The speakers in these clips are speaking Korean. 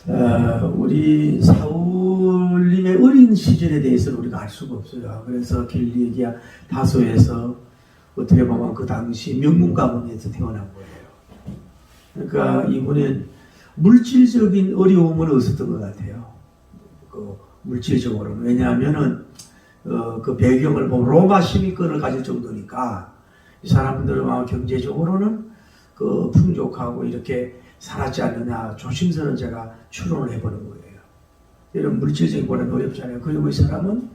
우리 사울님의 어린 시절에 대해서는 우리가 알 수가 없어요. 그래서 길리기아 다소에서 어떻게 보면 그 당시 명문 가문에서 태어난 거예요. 그러니까 이분은 물질적인 어려움은 없었던 것 같아요. 그 물질적으로는. 왜냐하면은 그 배경을 보면 로마 시민권을 가질 정도니까 이 사람들은 경제적으로는 그 풍족하고 이렇게 살았지 않느냐 조심스러운 제가 추론을 해보는 거예요. 이런 물질적인 거는 어렵잖아요. 그리고 이 사람은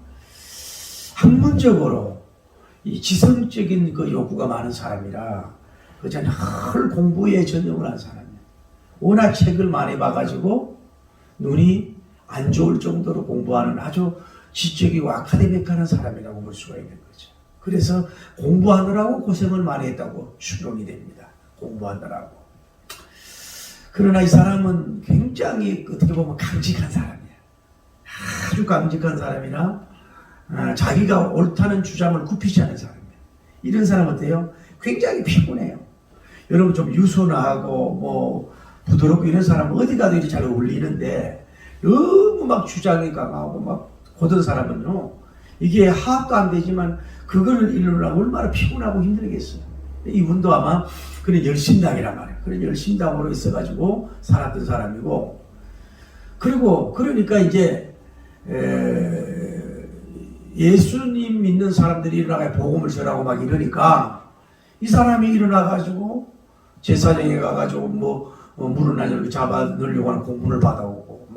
학문적으로 이 지성적인 그 욕구가 많은 사람이라 그저 늘 공부에 전념을 한 사람이에요. 워낙 책을 많이 봐가지고 눈이 안 좋을 정도로 공부하는 아주 지적이고 아카데믹한 사람이라고 볼 수가 있는 거죠. 그래서 공부하느라고 고생을 많이 했다고 추론이 됩니다. 공부하느라고. 그러나 이 사람은 굉장히 어떻게 보면 강직한 사람이에요. 아주 강직한 사람이나 자기가 옳다는 주장을 굽히지 않은 사람이에요. 이런 사람은 어때요? 굉장히 피곤해요. 여러분 좀 유순하고 뭐 부드럽고 이런 사람은 어디 가도 이렇게 잘 어울리는데 너무 막 주장이 강하고 막 고든 사람은요 이게 화합도 안 되지만 그거를 이루려면 얼마나 피곤하고 힘들겠어요. 이분도 아마 그런 열심당이란 말이에요. 그런 열심당으로 있어가지고 살았던 사람이고, 그리고 그러니까 이제 예수님 믿는 사람들이 일어나가 복음을 전하고 막 이러니까 이 사람이 일어나가지고 제사장에 가가지고 뭐 물은 아니고 잡아 넣으려고 하는 공문을 받아오고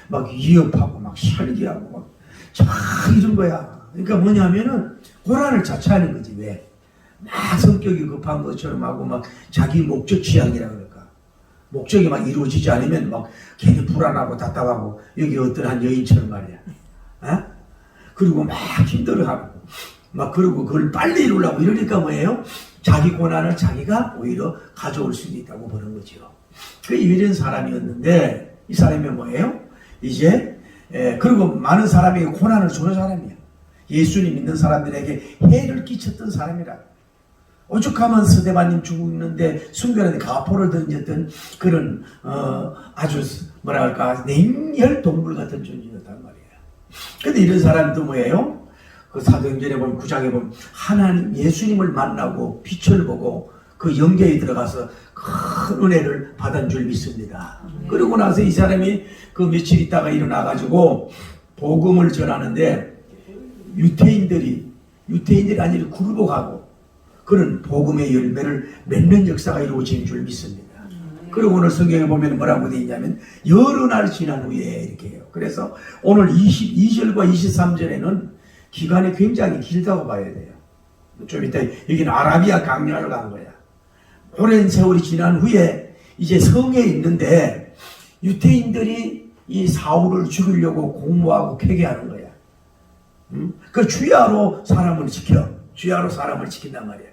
막 위협하고 막 살기하고 막 이런 거야. 그러니까 뭐냐면은 고난을 자처하는 거지. 왜? 막 성격이 급한 것처럼 하고 막 자기 목적 취향이라 그럴까. 목적이 막 이루어지지 않으면 막 괜히 불안하고 답답하고 여기 어떤 한 여인처럼 말이야. 어? 그리고 막 힘들어하고 막 그러고 그걸 빨리 이루려고 이러니까 뭐예요? 자기 고난을 자기가 오히려 가져올 수 있다고 보는 거죠. 그 이런 사람이었는데 이 사람이 뭐예요? 이제 그리고 많은 사람에게 고난을 주는 사람이야. 예수님 믿는 사람들에게 해를 끼쳤던 사람이라. 오죽하면 스데반님 죽는데 순교하는데 가포를 던졌던 그런 아주 뭐랄까 냉혈 동물 같은 존재였단 말이에요. 근데 이런 사람도 뭐예요? 그 사도행전에 보면 9장에 보면 하나님 예수님을 만나고 빛을 보고 그 영계에 들어가서 큰 은혜를 받은 줄 믿습니다. 그러고 나서 이 사람이 그 며칠 있다가 일어나가지고 복음을 전하는데 유태인들이 아니라 굴복하고 그런 복음의 열매를 맺는 역사가 이루어진 줄 믿습니다. 그리고 오늘 성경에 보면 뭐라고 되어 있냐면 여러 날 지난 후에 이렇게 해요. 그래서 오늘 22절과 23절에는 기간이 굉장히 길다고 봐야 돼요. 좀 이따 여기는 아라비아 강야를 간 거야. 오랜 세월이 지난 후에 이제 성에 있는데 유태인들이 이 사울을 죽이려고 공모하고 쾌계하는 거야. 그 주야로 사람을 지켜. 주야로 사람을 지킨단 말이야.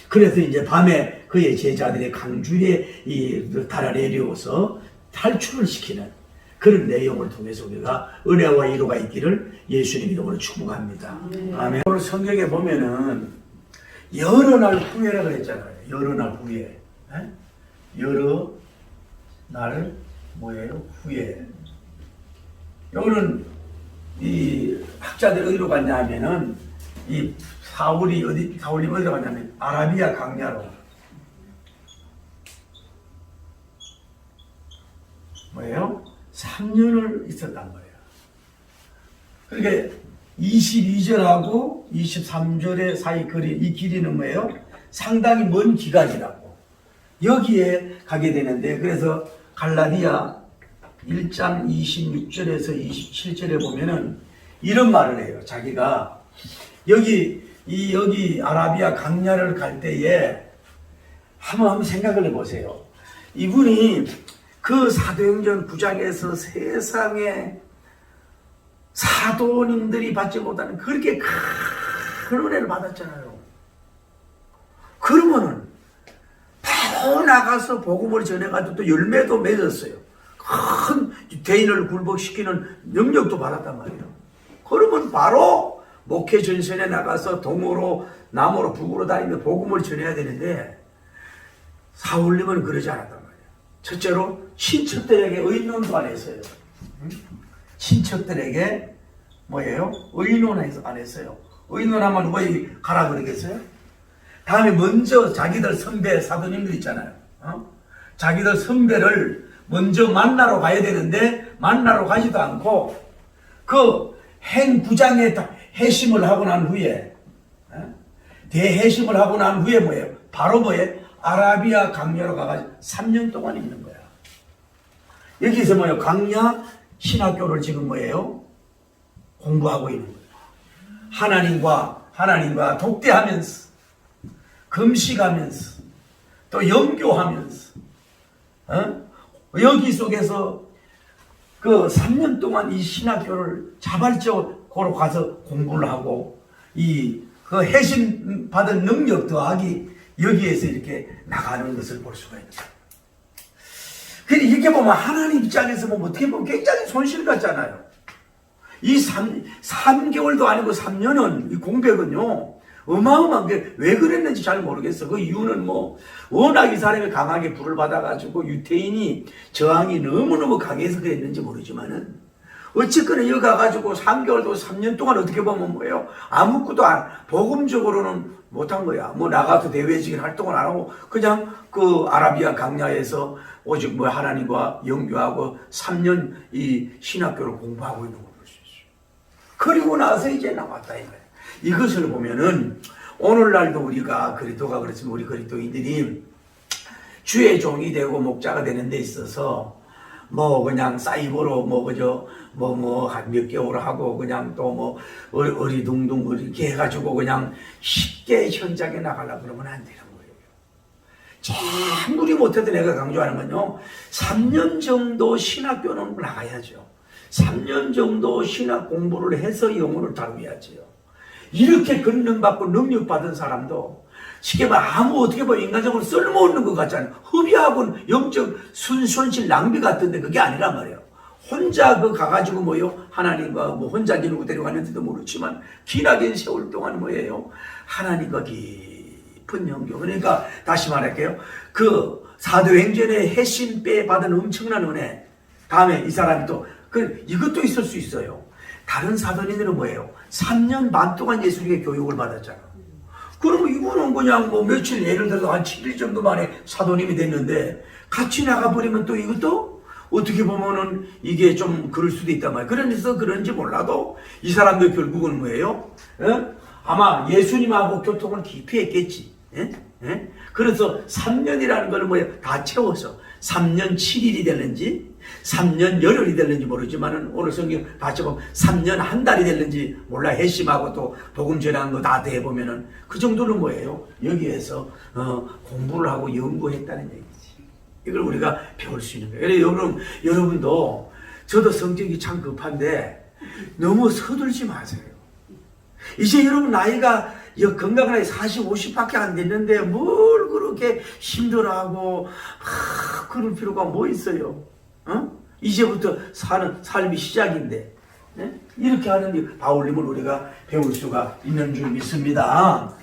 그래서 이제 밤에 그의 제자들의 강주에 이 달아 내려오서 탈출을 시키는 그런 내용을 통해서 우리가 은혜와 위로가 있기를 예수님 이름으로 축복합니다. 아멘. 오늘 성경에 보면은 여러 날 후에라 그랬잖아요. 여러 날 후에. 여러 날 뭐예요? 후에. 여기는 이 학자들이 어디로 갔냐 하면은 이 사울이 어디로 갔냐면 아라비아 강야로. 뭐예요? 3년을 있었단 말이에요. 그러니까 22절하고 23절의 사이 거리, 이 길이는 뭐예요? 상당히 먼 기간이라고. 여기에 가게 되는데, 그래서 갈라디아 1장 26절에서 27절에 보면은 이런 말을 해요. 자기가 여기 아라비아 강야를 갈 때에 한번 생각을 해보세요. 이분이 그 사도행전 9장에서 세상에 사도님들이 받지 못하는 그렇게 큰 은혜를 받았잖아요. 그러면은 바로 나가서 복음을 전해가지고 또 열매도 맺었어요. 큰 유태인을 굴복시키는 능력도 받았단 말이에요. 그러면 바로 목회 전선에 나가서 동으로 남으로 북으로 다니며 복음을 전해야 되는데 사울님은 그러지 않았단 말이에요. 첫째로 친척들에게 의논도 안 했어요. 친척들에게 뭐예요? 의논해서 안 했어요. 의논하면 왜 가라 그러겠어요? 다음에 먼저 자기들 선배 사도님들 있잖아요. 자기들 선배를 먼저 만나러 가야 되는데 만나러 가지도 않고 그 행부장에 해심을 하고 난 후에 대해심을 하고 난 후에 뭐예요? 바로 뭐예요? 아라비아 강야로 가가지고 3년 동안 있는 거야. 여기서 뭐예요? 강야 신학교를 지금 뭐예요? 공부하고 있는 거예요. 하나님과 독대하면서 금식하면서 또 영교하면서 여기 속에서 그 3년 동안 이 신학교를 자발적으로 가서 공부를 하고 그 해심 받은 능력 더하기 여기에서 이렇게 나가는 것을 볼 수가 있는 거예요. 근데 이렇게 보면 하나님 입장에서 보면 어떻게 보면 굉장히 손실 같잖아요. 이 3개월도 아니고 3년은 이 공백은요 어마어마한 게 왜 그랬는지 잘 모르겠어. 그 이유는 뭐 워낙 이 사람이 강하게 불을 받아가지고 유태인이 저항이 너무너무 강해서 그랬는지 모르지만은 어쨌거나 여기 가가지고 3개월도 3년 동안 어떻게 보면 뭐예요? 아무것도 복음적으로는 못한 거야. 뭐 나가서 대외적인 활동을 안 하고 그냥 그 아라비아 강야에서 오직 뭐 하나님과 영교하고 3년 이 신학교를 공부하고 있는 걸 볼 수 있어요. 그리고 나서 이제 나왔다 이거예요. 이것을 보면은 오늘날도 우리가 그리스도가 그렇지만 우리 그리스도인들이 주의 종이 되고 목자가 되는 데 있어서 뭐 그냥 사이버로 뭐 그저 한 몇 개월 하고 그냥 또 뭐 어리둥둥 이렇게 해가지고 그냥 쉽게 현장에 나가려고 그러면 안 되는 거예요. 참으리 못해도 내가 강조하는 건요 3년 정도 신학교는 나가야죠. 3년 정도 신학 공부를 해서 영혼을 다루어야지요. 이렇게 권능받고 능력받은 사람도 쉽게 말하면 어떻게 보면 인간적으로 쓸모없는 것 같잖아요. 허비하고는 영적 손실 낭비 같은데 그게 아니란 말이에요. 혼자 가가지고 뭐요? 하나님과 혼자 기르고 데려가는지도 모르지만 기나긴 세월 동안 뭐예요? 하나님과 깊은 영교. 그러니까 다시 말할게요. 그 사도행전의 해심배 받은 엄청난 은혜. 다음에 이 사람이 또 이것도 있을 수 있어요. 다른 사도님들은 뭐예요? 3년 반 동안 예수님의 교육을 받았잖아. 그러면 이분은 그냥 며칠 예를 들어서 한 7일 정도 만에 사도님이 됐는데 같이 나가버리면 또 이것도 어떻게 보면은 이게 좀 그럴 수도 있단 말이에요. 그래서 그런지 몰라도 이 사람들 결국은 뭐예요? 아마 예수님하고 교통을 깊이 했겠지. 그래서 3년이라는 걸 뭐예요? 다 채워서 3년 7일이 됐는지 3년 열흘이 됐는지 모르지만은 오늘 성경 다시 보면 3년 한 달이 됐는지 몰라. 해심하고 또 복음 전하는 거 다 대보면은 그 정도는 뭐예요? 여기에서 공부를 하고 연구했다는 얘기지. 이걸 우리가 배울 수 있는 거예요. 그래서 여러분도 저도 성격이 참 급한데 너무 서둘지 마세요. 이제 여러분 나이가 건강한 나이 40, 50밖에 안 됐는데 뭘 그렇게 힘들어하고 그럴 필요가 뭐 있어요? 이제부터 사는 삶이 시작인데 이렇게 하는 바울님을 우리가 배울 수가 있는 줄 믿습니다.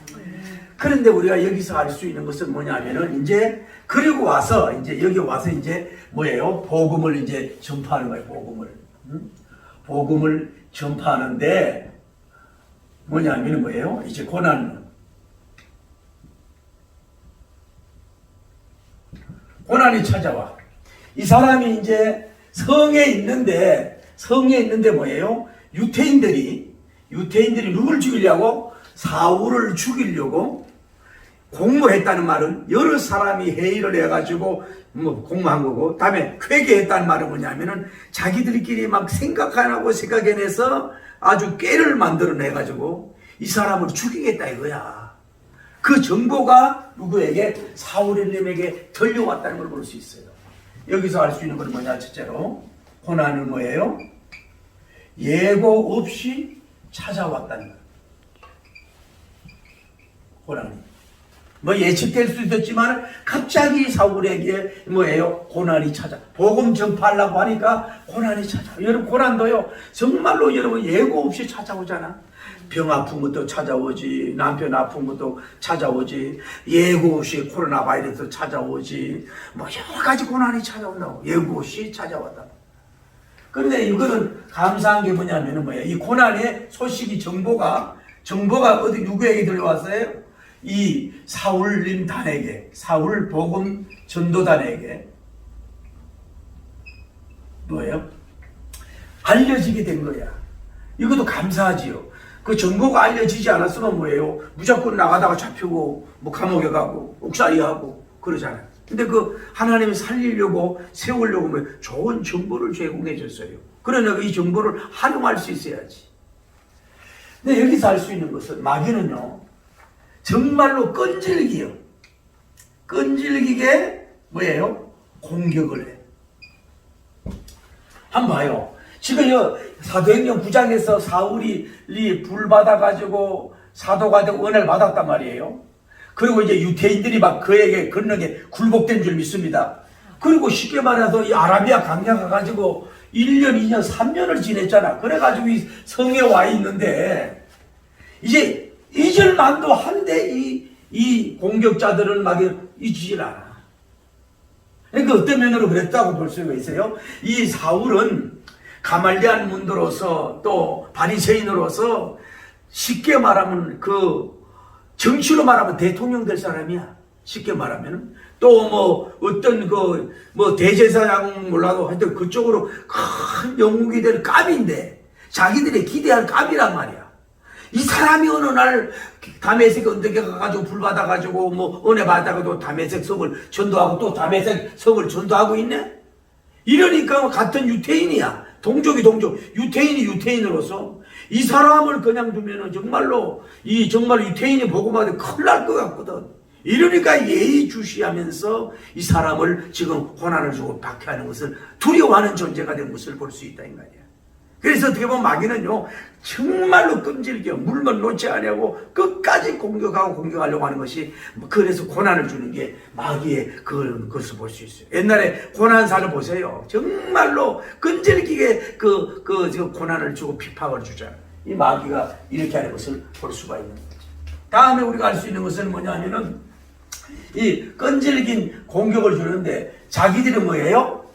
그런데 우리가 여기서 알 수 있는 것은 뭐냐면은 이제 그리고 와서 이제 여기 와서 이제 뭐예요? 복음을 이제 전파하는 거예요. 복음을 전파하는데 뭐냐면은 뭐예요? 이제 고난이 찾아와. 이 사람이 이제 성에 있는데 뭐예요? 유태인들이 누굴 죽이려고? 사울을 죽이려고 공모했다는 말은 여러 사람이 회의를 해가지고 공모한 거고, 다음에 회개했다는 말은 뭐냐면은 자기들끼리 막 생각해내서 아주 꾀를 만들어내가지고 이 사람을 죽이겠다 이거야. 그 정보가 누구에게? 사울님에게 들려왔다는 걸 볼 수 있어요. 여기서 알 수 있는 건 뭐냐? 첫째로 고난은 뭐예요? 예고 없이 찾아왔다는 거예요. 고난이 예측될 수 있었지만 갑자기 사울에게 뭐예요? 고난이 복음 전파하려고 하니까 고난이 찾아와. 여러분 고난도요 정말로 여러분 예고 없이 찾아오잖아. 병 아픈 것도 찾아오지, 남편 아픈 것도 찾아오지, 예고 없이 코로나 바이러스 찾아오지, 뭐 여러 가지 고난이 찾아온다고. 예고 없이 찾아왔다. 그런데 이거는 감사한 게 뭐냐면은 뭐예요? 이 고난의 소식이 정보가 어디 누구에게 들려왔어요? 이 사울님 단에게, 사울 복음 전도단에게 뭐예요? 알려지게 된 거야. 이것도 감사하지요. 그 정보가 알려지지 않았으면 뭐예요? 무조건 나가다가 잡히고 뭐 감옥에 가고 옥살이하고 그러잖아요. 근데 그 하나님이 살리려고 세우려고 뭐 좋은 정보를 제공해 줬어요. 그러나 이 정보를 활용할 수 있어야지. 근데 여기서 알 수 있는 것은 마귀는요, 정말로 끈질기요. 끈질기게 뭐예요? 공격을 해. 한번 봐요. 지금 사도행전 9장에서 사울이 불 받아가지고 사도가 되고 은혜를 받았단 말이에요. 그리고 이제 유태인들이 막 그에게 건너게 굴복된 줄 믿습니다. 그리고 쉽게 말해서 이 아라비아 강야 가가지고 1년, 2년, 3년을 지냈잖아. 그래가지고 이 성에 와 있는데 이제 잊을만도 한데 이 공격자들은 막 잊지질 않아. 그러니까 어떤 면으로 그랬다고 볼 수가 있어요. 이 사울은 가말리안 문도로서 또 바리새인으로서 쉽게 말하면 그 정치로 말하면 대통령 될 사람이야. 쉽게 말하면 또 뭐 어떤 그 뭐 대제사장 몰라도 하여튼 그쪽으로 큰 영웅이 될 갑인데 자기들이 기대할 갑이란 말이야. 이 사람이 어느 날 다메섹 언덕에 가가지고 불 받아가지고 뭐 은혜 받아가지고 다메섹 성을 전도하고 또 다메섹 성을 전도하고 있네. 이러니까 같은 유태인이야. 동족이 동족. 유태인이 유태인으로서 이 사람을 그냥 두면은 정말로 유태인이 보고만 해도 큰일 날 것 같거든. 이러니까 예의주시하면서 이 사람을 지금 고난을 주고 박해하는 것을 두려워하는 존재가 된 것을 볼 수 있다 이 말이야. 그래서 어떻게 보면 마귀는요 정말로 끈질겨 물만 놓지 않으려고 끝까지 공격하려고 하는 것이, 그래서 고난을 주는 게 마귀의 그런 것을 볼 수 있어요. 옛날에 고난사를 보세요. 정말로 끈질기게 그 고난을 주고 핍박을 주잖아요. 이 마귀가 이렇게 하는 것을 볼 수가 있는 거죠. 다음에 우리가 알 수 있는 것은 뭐냐면은 이 끈질긴 공격을 주는데 자기들이 뭐예요?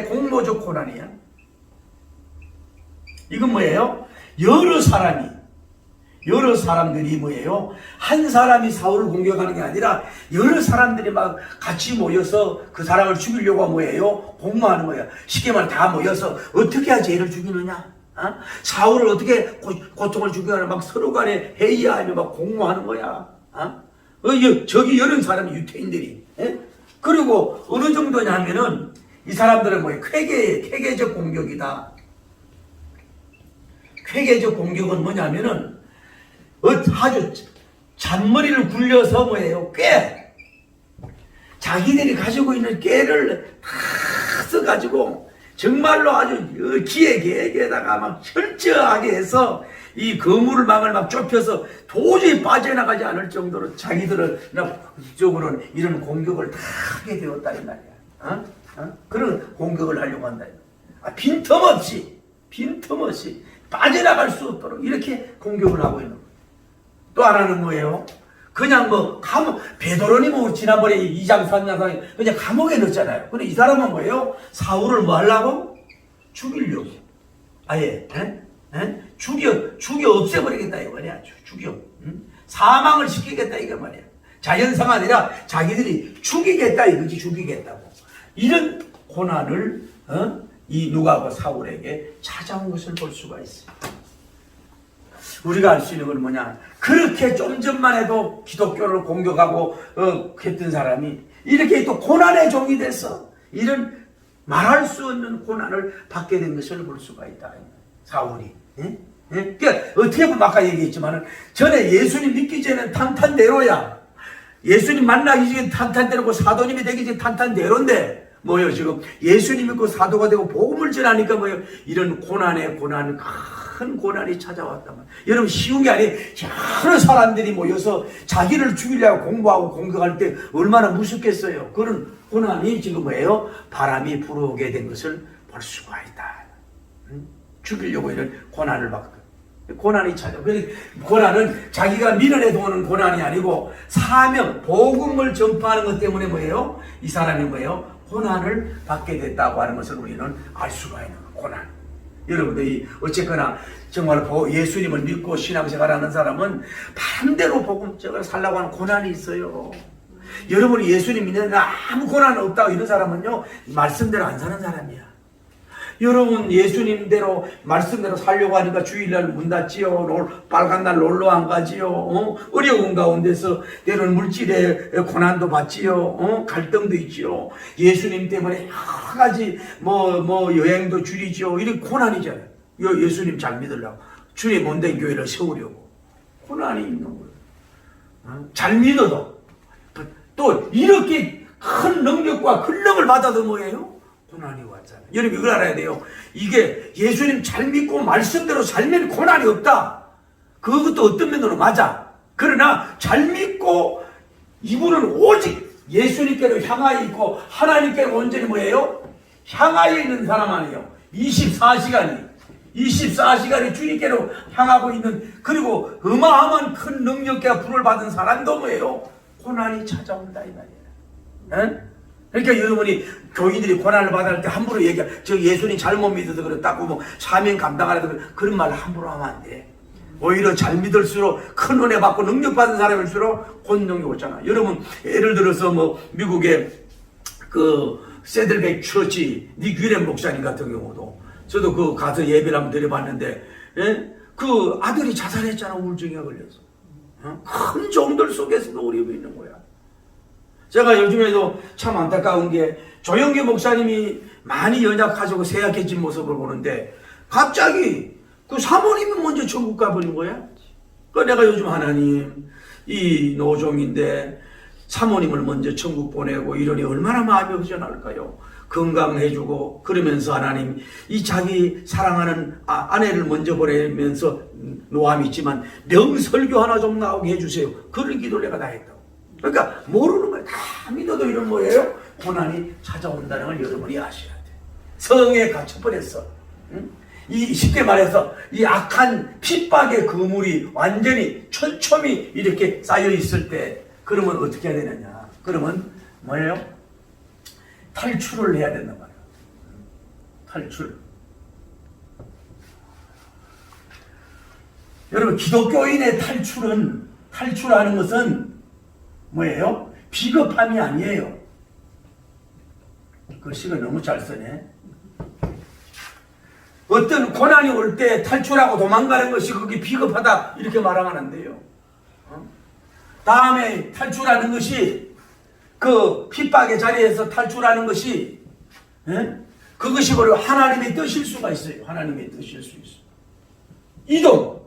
공모적 고난이야. 이건 뭐예요? 여러 사람들이 뭐예요? 한 사람이 사울을 공격하는 게 아니라 여러 사람들이 막 같이 모여서 그 사람을 죽이려고 뭐예요? 공모하는 거야. 쉽게 말해 다 모여서 어떻게 해야 죄를 죽이느냐? 사울을 어떻게 고통을 주기하냐? 막 서로 간에 회의하며 막 공모하는 거야. 저기 여러 사람이 유태인들이. 그리고 어느 정도냐 하면은 이 사람들은 뭐예요? 쾌계적 공격이다. 쾌계적 공격은 뭐냐면은 아주 잔머리를 굴려서 뭐예요? 자기들이 가지고 있는 꾀를 다 써가지고 정말로 아주 기에다가 막 철저하게 해서 이 거물망을 막 좁혀서 도저히 빠져나가지 않을 정도로 자기들은 이쪽으로는 이런 공격을 다 하게 되었다 이 말이야. 그런 공격을 하려고 한다. 빈틈없이 빠져나갈 수 없도록 이렇게 공격을 하고 있는 거예요. 또 하나는 뭐예요? 그냥 베드로니 지난번에 2장 3장 그냥 감옥에 넣었잖아요. 근데 이 사람은 뭐예요? 사울을 뭐 하려고? 죽이려고. 아예, 죽여 없애버리겠다 이 말이야. 죽여. 사망을 시키겠다 이거 말이야. 자연사가 아니라 자기들이 죽이겠다 이거지, 죽이겠다고. 이런 고난을, 이 누가가 사울에게 찾아온 것을 볼 수가 있어요. 우리가 알 수 있는 건 뭐냐? 그렇게 좀 전만 해도 기독교를 공격하고 했던 사람이 이렇게 또 고난의 종이 돼서 이런 말할 수 없는 고난을 받게 된 것을 볼 수가 있다. 사울이. 그러니까 어떻게 보면 아까 얘기했지만 전에 예수님 믿기 전에는 탄탄대로야. 예수님 만나기 전에 탄탄대로고 사도님이 되기 전에 탄탄대로인데 뭐예요? 지금 예수님 믿고 사도가 되고 복음을 전하니까 뭐예요? 이런 큰 고난이 찾아왔단 말이에요. 여러분 쉬운 게 아니에요. 여러 사람들이 모여서 자기를 죽이려고 공부하고 공격할 때 얼마나 무섭겠어요. 그런 고난이 지금 뭐예요? 바람이 불어오게 된 것을 볼 수가 있다. 죽이려고 이런 고난을 받고. 고난이 찾아. 고난은 자기가 밀어내도 오는 고난이 아니고 사명, 복음을 전파하는 것 때문에 뭐예요? 이 사람이 뭐예요? 고난을 받게 됐다고 하는 것을 우리는 알 수가 있는 거예요. 고난. 여러분들이 어쨌거나 정말 예수님을 믿고 신앙생활하는 사람은 반대로 복음적으로 살라고 하는 고난이 있어요. 여러분이 예수님 믿는 아무 고난 없다고 이런 사람은요, 말씀대로 안 사는 사람이야. 여러분 예수님대로 말씀대로 살려고 하니까 주일날 문 닫지요. 빨간 날 놀러 안 가지요. 어려운 가운데서 때로는 물질의 고난도 받지요. 갈등도 있지요. 예수님 때문에 여러 가지 여행도 줄이지요. 이런 고난이잖아요. 예수님 잘 믿으려고 주님 못된 교회를 세우려고 고난이 있는 거예요. 잘 믿어도 또 이렇게 큰 능력과 근력을 받아도 뭐예요? 고난이 왔잖아요. 여러분 이걸 알아야 돼요. 이게 예수님 잘 믿고 말씀대로 살면 고난이 없다. 그것도 어떤 면으로 맞아. 그러나 잘 믿고 이분은 오직 예수님께로 향하여 있고 하나님께로 온전히 뭐예요? 향하여 있는 사람 아니에요. 24시간이 주님께로 향하고 있는, 그리고 어마어마한 큰 능력과 불을 받은 사람도 뭐예요? 고난이 찾아온다 이 말이에요. 에? 그러니까 여러분이 교인들이 고난을 받을 때 함부로 저 예수님 잘못 믿어서 그렇다고 사명 감당하려서 그런 말 함부로 하면 안 돼. 오히려 잘 믿을수록 큰 은혜 받고 능력 받은 사람일수록 권능이 오잖아. 여러분 예를 들어서 미국의 세들백 처치 닉 윌렘 목사님 같은 경우도 저도 가서 예배를 한번 드려봤는데, 예? 그 아들이 자살했잖아. 우울증에 걸려서. 큰 종들 속에서도 어려움이 있는 거야. 제가 요즘에도 참 안타까운 게 조영기 목사님이 많이 연약하시고 쇠약해진 모습을 보는데 갑자기 그 사모님이 먼저 천국 가버린 거야. 내가 요즘 하나님 이 노종인데 사모님을 먼저 천국 보내고 이러니 얼마나 마음이 허전할까요? 건강해주고 그러면서 하나님 이 자기 사랑하는 아내를 먼저 보내면서 노함이 있지만 명설교 하나 좀 나오게 해주세요. 그런 기도를 내가 다 했다고. 그러니까 모르는 거예요. 다 믿어도 이런 뭐예요? 고난이 찾아온다는 걸 여러분이 아셔야 돼. 성에 갇혀버렸어. 응? 쉽게 말해서 이 악한 핍박의 그물이 완전히 촘촘히 이렇게 쌓여 있을 때 그러면 어떻게 해야 되느냐? 그러면 뭐예요? 탈출을 해야 된단 말이에요. 탈출. 여러분 기독교인의 탈출하는 것은 뭐예요? 비겁함이 아니에요. 그 시가 너무 잘 쓰네. 어떤 고난이 올 때 탈출하고 도망가는 것이 그게 비겁하다 이렇게 말하면 안 돼요. 다음에 탈출하는 것이 그 핍박의 자리에서 탈출하는 것이 그것이 바로 하나님의 뜻일 수가 있어요. 하나님의 뜻일 수 있어요.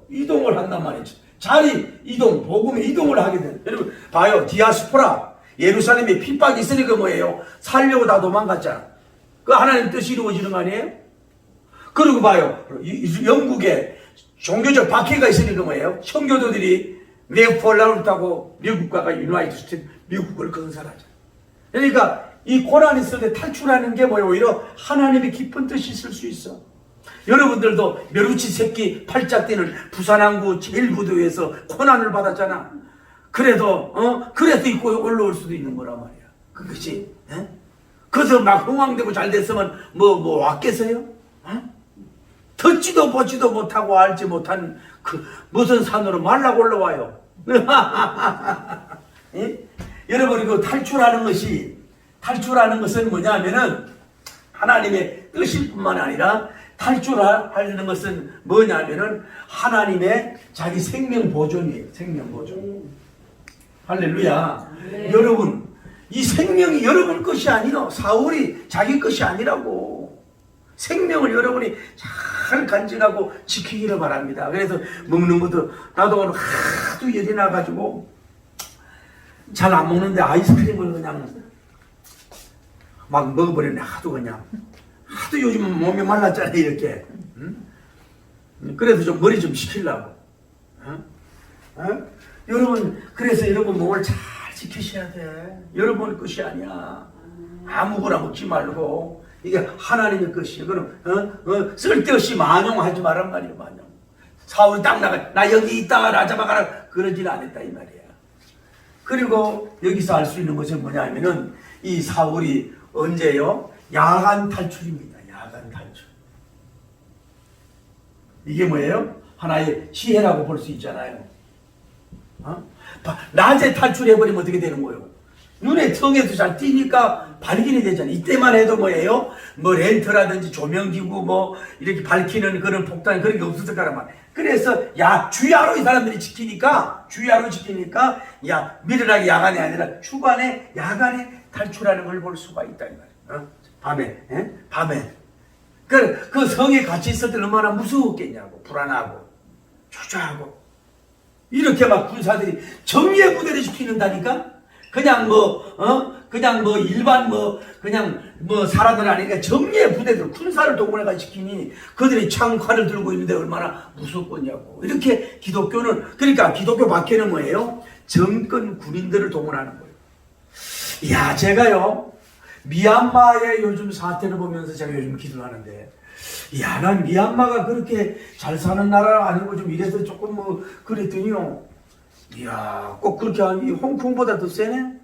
이동을 한단 말이죠. 자리 이동, 복음의 이동을 하게 돼요. 여러분 봐요. 디아스포라 예루살렘에 핍박이 있으니까 뭐예요? 살려고 다 도망갔잖아. 그 하나님 뜻이 이루어지는 거 아니에요? 그리고 봐요. 영국에 종교적 박해가 있으니까 뭐예요? 청교도들이 메폴라를 타고 미국과가 유나이티드 스테이트 미국을 건설하죠. 그러니까 이 고난이 있을 때 탈출하는 게 뭐예요? 오히려 하나님의 깊은 뜻이 있을 수 있어. 여러분들도 멸우치 새끼 팔짝 뛰는 부산항구 제1부도에서 고난을 받았잖아. 그래도 입고 올라올 수도 있는 거란 말이야. 그것이 그래서 막 흥황되고 잘 됐으면 왔겠어요? 듣지도 보지도 못하고 알지 못한 그 무슨 산으로 말라고 올라와요. 예? 여러분이 그 탈출하는 것은 뭐냐면은 하나님의 뜻일 뿐만 아니라 탈출하는 것은 뭐냐면은 하나님의 자기 생명 보존이에요. 생명 보존. 할렐루야. 네. 여러분 이 생명이 여러분 것이 아니요. 사울이 자기 것이 아니라고. 생명을 여러분이 잘 간직하고 지키기를 바랍니다. 그래서 먹는 것도 나도 오늘 하도 열이 나가지고 잘 안 먹는데 아이스크림을 그냥 막 먹어버리네. 하도 요즘 몸이 말랐잖아요. 이렇게. 그래서 좀 머리 좀 식히려고. 여러분 그래서 여러분 몸을 잘 지키셔야 돼. 여러분 것이 아니야. 아무거나 먹지 말고 이게 하나님의 것이에요. 그럼 쓸데없이 만용하지 말란 말이에요. 만용. 사울이 딱 나가, 나 여기 있다, 나 잡아가라. 그러지는 않았다, 이 말이야. 그리고 여기서 알 수 있는 것은 뭐냐면은, 이 사울이 언제요? 야간 탈출입니다. 야간 탈출. 이게 뭐예요? 하나의 지혜라고 볼 수 있잖아요. 낮에 탈출해버리면 어떻게 되는 거예요? 눈에 턱에서 잘 띄니까 발견이 되잖아요. 이때만 해도 뭐예요? 뭐 렌트라든지 조명기구 뭐 이렇게 밝히는 그런 폭탄 그런 게 없었을 거란 말이에요. 그래서 주야로 이 사람들이 지키니까 미련하게 야간이 아니라 주간에 야간에 탈출하는 걸 볼 수가 있다 이 말이에요. 밤에 그 성에 같이 있을 때 얼마나 무서웠겠냐고, 불안하고 초조하고 이렇게 막 군사들이 정예 부대를 시키는다니까. 그냥 일반 사람들 아니니까 정예 부대들 군사를 동원해가 시키니 그들이 창칼을 들고 있는데 얼마나 무섭겠냐고. 이렇게 그러니까 기독교 밖에는 뭐예요? 정권 군인들을 동원하는 거예요. 이야, 제가요 미얀마의 요즘 사태를 보면서 제가 요즘 기도를 하는데, 이야, 난 미얀마가 그렇게 잘 사는 나라 아니고 좀 이래서 조금 그랬더니요, 이야, 꼭 그렇게 하니 홍콩보다 더 세네?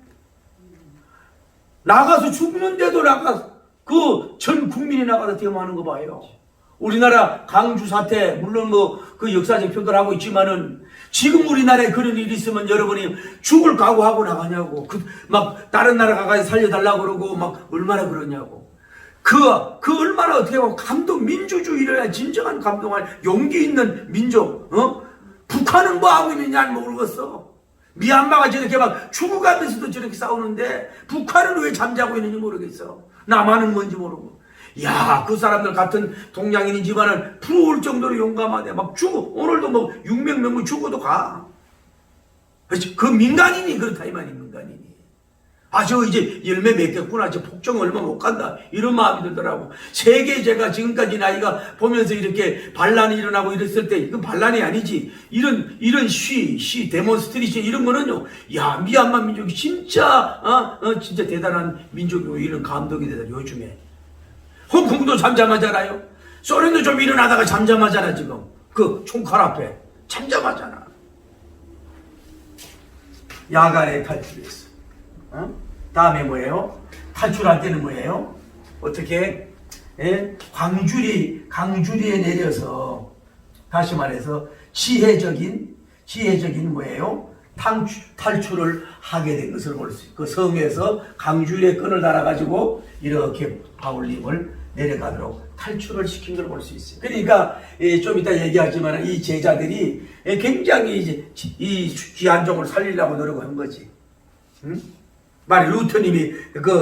나가서 죽는데도 전 국민이 나가서 대모하는 거 봐요. 우리나라 강주 사태, 물론 그 역사적 평가를 하고 있지만은, 지금 우리나라에 그런 일이 있으면 여러분이 죽을 각오하고 나가냐고. 다른 나라 가서 살려달라고 그러고, 얼마나 그러냐고. 얼마나 어떻게 보면 민주주의를 진정한 감동할 용기 있는 민족, 북한은 뭐 하고 있느냐 모르겠어. 미얀마가 저렇게 죽어가면서도 저렇게 싸우는데, 북한은 왜 잠자고 있는지 모르겠어. 남한은 뭔지 모르고. 야, 그 사람들 같은 동양인이지만은 부러울 정도로 용감하대. 오늘도 600명 죽어도 가. 그 민간인이 그렇다, 이 말이 민간인이. 저 이제 열매 맺겠구나. 저 폭정 얼마 못 간다. 이런 마음이 들더라고. 세계 제가 지금까지 나이가 보면서 이렇게 반란이 일어나고 이랬을 때, 이건 반란이 아니지. 이런 데몬스트레이션 이런 거는요. 야, 미얀마 민족이 진짜 대단한 민족이고 이런 감동이 되다, 요즘에. 홍콩도 잠잠하잖아요. 소련도 좀 일어나다가 잠잠하잖아, 지금. 그 총칼 앞에. 잠잠하잖아. 야간에 탈출했어. 다음에 뭐예요? 탈출할 때는 뭐예요? 어떻게? 강주리에 내려서, 다시 말해서, 지혜적인 뭐예요? 탈출을 하게 된 것을 볼 수 있어요. 그 성에서 강주리에 끈을 달아가지고, 이렇게 바울님을 내려가도록 탈출을 시킨 걸 볼 수 있어요. 그러니까 좀 이따 얘기하지만 이 제자들이 굉장히 이 귀한 종을 살리려고 노력한 거지. 루터님이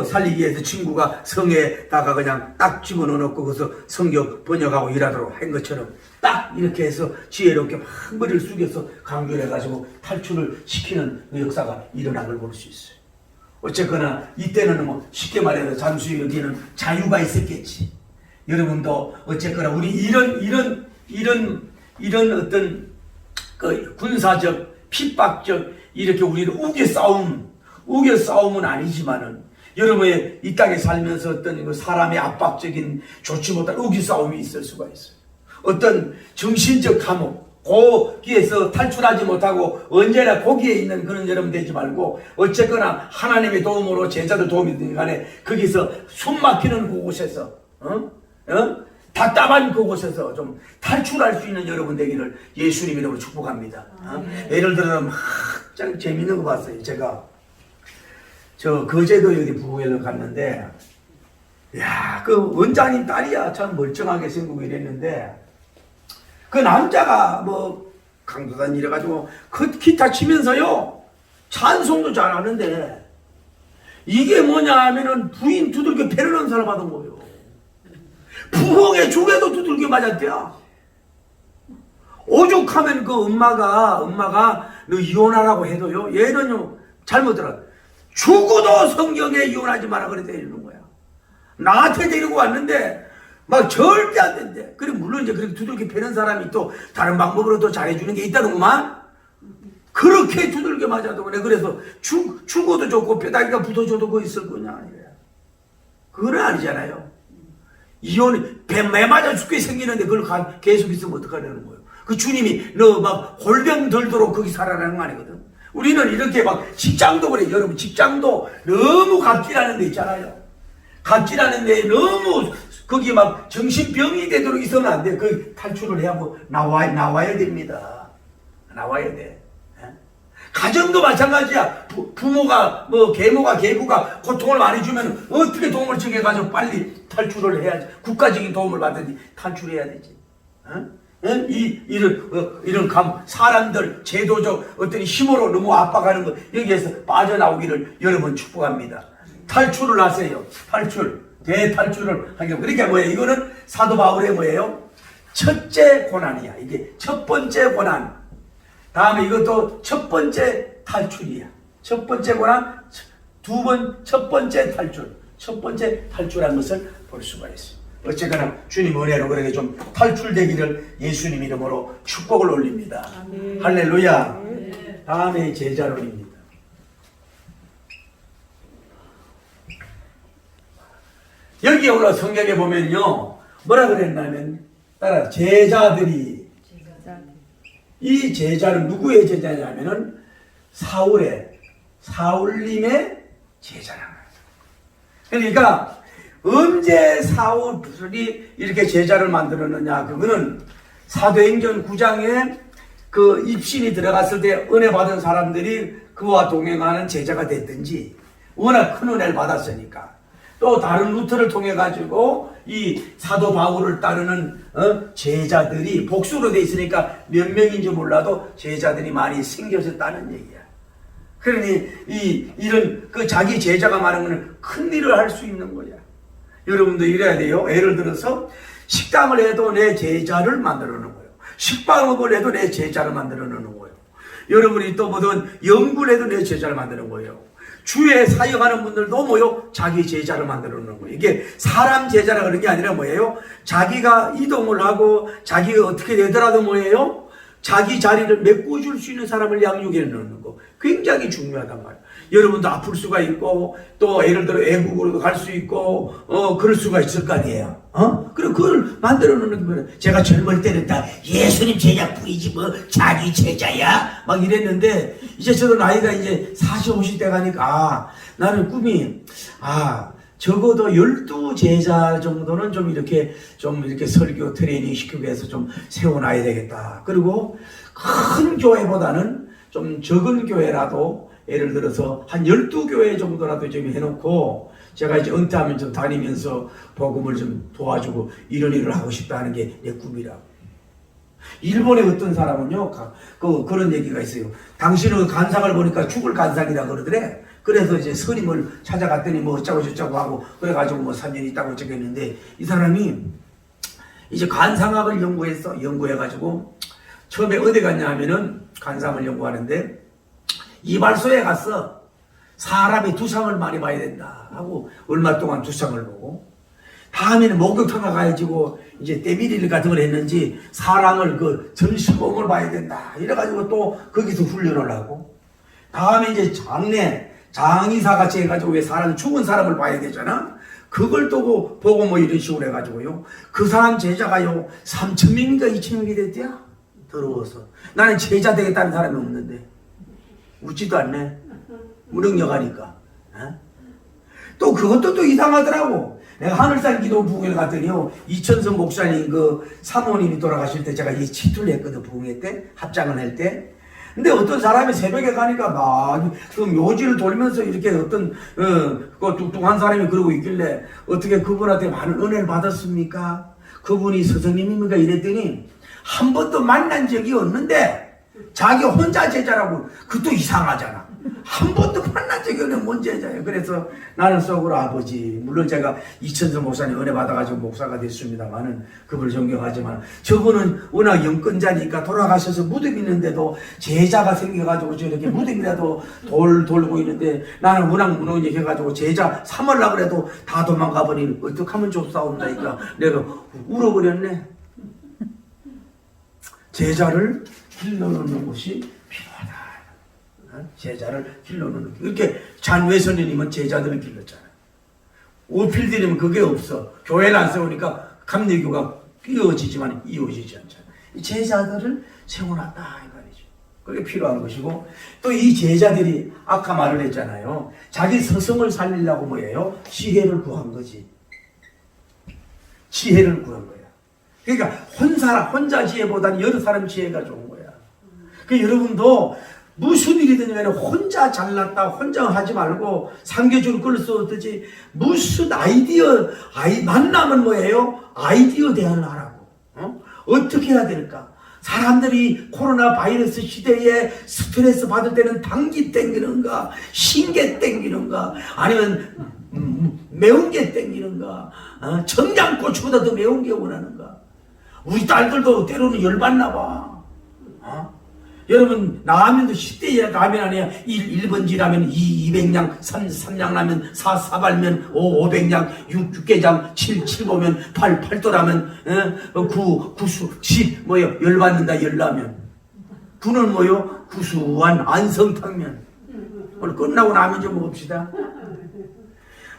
살리기 위해서 친구가 성에다가 그냥 딱 집어넣어놓고 거기서 성경 번역하고 일하도록 한 것처럼 딱 이렇게 해서 지혜롭게 머리를 숙여서 강조를 해가지고 탈출을 시키는 역사가 일어난 걸 볼 수 있어요. 어쨌거나 이때는 쉽게 말해서 잠시 여기는 자유가 있었겠지. 여러분도 어쨌거나 우리 이런 어떤 군사적 핍박적 이렇게 우리를 우겨 싸움은 아니지만은 여러분의 이 땅에 살면서 어떤 사람의 압박적인 좋지 못한 우겨 싸움이 있을 수가 있어요. 어떤 정신적 감옥, 거기에서 탈출하지 못하고 언제나 거기에 있는 그런 여러분 되지 말고 어쨌거나 하나님의 도움으로 제자들 도움이 되는 간에 거기서 숨 막히는 그곳에서 답답한 그곳에서 좀 탈출할 수 있는 여러분 되기를 예수님 이름으로 축복합니다. 예를 들어 참 재밌는 거 봤어요. 제가 거제도 여기 부부에서 갔는데, 야, 그 원장님 딸이야. 참 멀쩡하게 생기고 이랬는데, 그 남자가 강도단 이래가지고, 기타 치면서요, 찬송도 잘하는데, 이게 뭐냐 하면은 부인 두들겨 패러는 사람 하던 거예요. 부엌에 죽에도 두들겨 맞았대요. 오죽하면 그 엄마가 너 이혼하라고 해도요, 얘는요, 잘못 들어. 죽어도 성경에 이혼하지 마라 그랬다 이러는 거야. 나한테 데리고 왔는데 절대 안 된대. 그래 물론 이제 그렇게 두들겨 패는 사람이 또 다른 방법으로 또 잘해주는 게 있다는구만. 그렇게 두들겨 맞아도 그래. 그래서 죽어도 좋고 뼈다귀가 붙어줘도 그 있을 거냐. 그건 아니잖아요. 이혼이 매 맞아 죽게 생기는데 그걸 계속 있으면 어떡하려는 거예요. 그 주님이 너 막 골병 들도록 거기 살아라는 거 아니거든. 우리는 이렇게 막 직장도 그래. 여러분 직장도 너무 갑질하는 데 있잖아요. 갑질하는 데 너무 거기 막 정신병이 되도록 있으면 안 돼. 그 탈출을 해야 뭐 나와야 됩니다. 나와야 돼. 가정도 마찬가지야. 부모가 뭐 계모가 계부가 고통을 많이 주면 어떻게 도움을 청해가지고 빨리 탈출을 해야지. 국가적인 도움을 받든지 탈출해야 되지. 이런 사람들 제도적 어떤 힘으로 너무 압박하는 거 여기에서 빠져나오기를 여러분 축복합니다. 탈출을 하세요. 대탈출을 하게. 그러니까 뭐예요? 이거는 사도 바울의 뭐예요? 첫째 고난이야. 이게 첫 번째 고난. 다음에 이것도 첫 번째 탈출이야. 첫 번째 고난, 첫 번째 탈출. 첫 번째 탈출한 것을 볼 수가 있어요. 어쨌거나 주님 은혜로 그렇게 좀 탈출되기를 예수님 이름으로 축복을 올립니다. 아멘. 할렐루야. 네. 다음에 제자론입니다. 여기에 올라 성경에 보면요 뭐라 그랬냐면 따라 제자들이 이 제자는 누구의 제자냐면은 사울님의 제자라는 거예요. 그러니까 언제 사울이 이렇게 제자를 만들었느냐? 그거는 사도행전 9장에 그 입신이 들어갔을 때 은혜 받은 사람들이 그와 동행하는 제자가 됐든지 워낙 큰 은혜를 받았으니까 또 다른 루트를 통해 가지고 이 사도 바울을 따르는 제자들이 복수로 돼 있으니까 몇 명인지 몰라도 제자들이 많이 생겨졌다는 얘기야. 그러니 이런 그 자기 제자가 많으면 큰 일을 할 수 있는 거야. 여러분도 이래야 돼요. 예를 들어서 식당을 해도 내 제자를 만들어 놓는 거예요. 식빵업을 해도 내 제자를 만들어 놓는 거예요. 여러분이 또 뭐든 연구를 해도 내 제자를 만드는 거예요. 주에 사역하는 분들도 뭐요? 자기 제자를 만들어 놓는 거예요. 이게 사람 제자라 그런 게 아니라 뭐예요? 자기가 이동을 하고 자기가 어떻게 되더라도 뭐예요? 자기 자리를 메꿔줄 수 있는 사람을 양육해 놓는 거. 굉장히 중요하단 말이에요. 여러분도 아플 수가 있고 또 예를 들어 애국으로도 갈 수 있고 그럴 수가 있을 거 아니에요. 그럼 그걸 만들어 놓는 거예요. 제가 젊을 때는 다 예수님 제자 뿌리지 뭐 자기 제자야 막 이랬는데 이제 저도 나이가 이제 40, 50대 가니까 나는 꿈이 적어도 12제자 정도는 좀 이렇게 설교 트레이닝 시키고 해서 좀 세워놔야 되겠다. 그리고 큰 교회보다는 좀 적은 교회라도 예를 들어서 한 12교회 정도라도 좀 해놓고 제가 이제 은퇴하면 좀 다니면서 복음을 좀 도와주고 이런 일을 하고 싶다는 게 내 꿈이라고. 일본의 어떤 사람은요, 그런 얘기가 있어요. 당신은 간상을 보니까 죽을 간상이라 그러더래. 그래서 이제 스님을 찾아갔더니 뭐 어쩌고 저쩌고 하고 그래가지고 뭐 3년 있다고 어쩌고 했는데 이 사람이 이제 간상학을 연구해가지고 처음에 어디 갔냐 하면은 간상을 연구하는데 이발소에 가서 사람이 두상을 많이 봐야 된다 하고 얼마 동안 두상을 보고 다음에는 목욕탕 가가지고 이제 때밀이를 같은 걸 했는지 사람을 그 전시공을 봐야 된다 이래가지고 또 거기서 훈련을 하고 다음에 이제 장의사 같이 해가지고 왜 죽은 사람을 봐야 되잖아. 그걸 또 보고 뭐 이런 식으로 해가지고요. 그 사람 제자가요 3,000명인가 2,000명이 됐대요. 더러워서. 나는 제자 되겠다는 사람이 없는데 웃지도 않네. 무능력하니까. 또 그것도 또 이상하더라고. 내가 하늘산 기도 부흥회 갔더니요. 이천선 목사님 그 사모님이 돌아가실 때 제가 이 치투를 했거든. 부흥회 때 합장을 할 때. 근데 어떤 사람이 새벽에 가니까 막 그 묘지를 돌면서 이렇게 어떤 그 뚱뚱한 사람이 그러고 있길래 어떻게 그분한테 많은 은혜를 받았습니까? 그분이 스승님입니까? 이랬더니 한 번도 만난 적이 없는데 자기 혼자 제자라고. 그것도 이상하잖아. 한 번도 만난 적이 없는 뭔 제자예요. 그래서 나는 속으로 아버지, 물론 제가 이천선 목사님 은혜 받아가지고 목사가 됐습니다만은 그분을 존경하지만 저분은 워낙 영권자니까 돌아가셔서 무덤 있는데도 제자가 생겨가지고 저렇게 무덤이라도 돌고 있는데 나는 워낙 무능력해가지고 제자 삼으려고 그래도 다 도망가 버리니 어떡하면 좋사온다니까 내가 울어버렸네. 제자를 길러놓는 것이 필요하다. 제자를 길러놓는 이렇게 잔외선생님은 제자들을 길렀잖아요. 오필드님은 그게 없어. 교회를 안 세우니까 감리교가 이어지지만 이어지지 않잖아요. 제자들을 세워놨다 이 말이죠. 그게 필요한 것이고 또 이 제자들이 아까 말을 했잖아요. 자기 스승을 살리려고 뭐예요? 지혜를 구한 거지. 지혜를 구한 거야. 그러니까 혼자 지혜보다는 여러 사람 지혜가 좋은 거야. 그 여러분도 무슨 일이든 간에 혼자 잘났다 혼자 하지 말고 상계주로 끌 수 없듯이 무슨 만나면 뭐예요? 아이디어 대화를 하라고. 어떻게 해야 될까? 사람들이 코로나 바이러스 시대에 스트레스 받을 때는 당기 땡기는가, 신게 땡기는가, 아니면 매운 게 땡기는가, 청양고추보다 더 매운 게 원하는가. 우리 딸들도 때로는 열받나 봐. 여러분 라면도 10대에 라면 아니야. 1번지 라면 200냥, 3냥 라면, 4발면 500냥, 6개장, 7보면 8도 라면, 9수 10 뭐요? 열받는다 열라면. 9는 뭐요? 구수한 안성탕면. 오늘 끝나고 라면 좀 먹읍시다.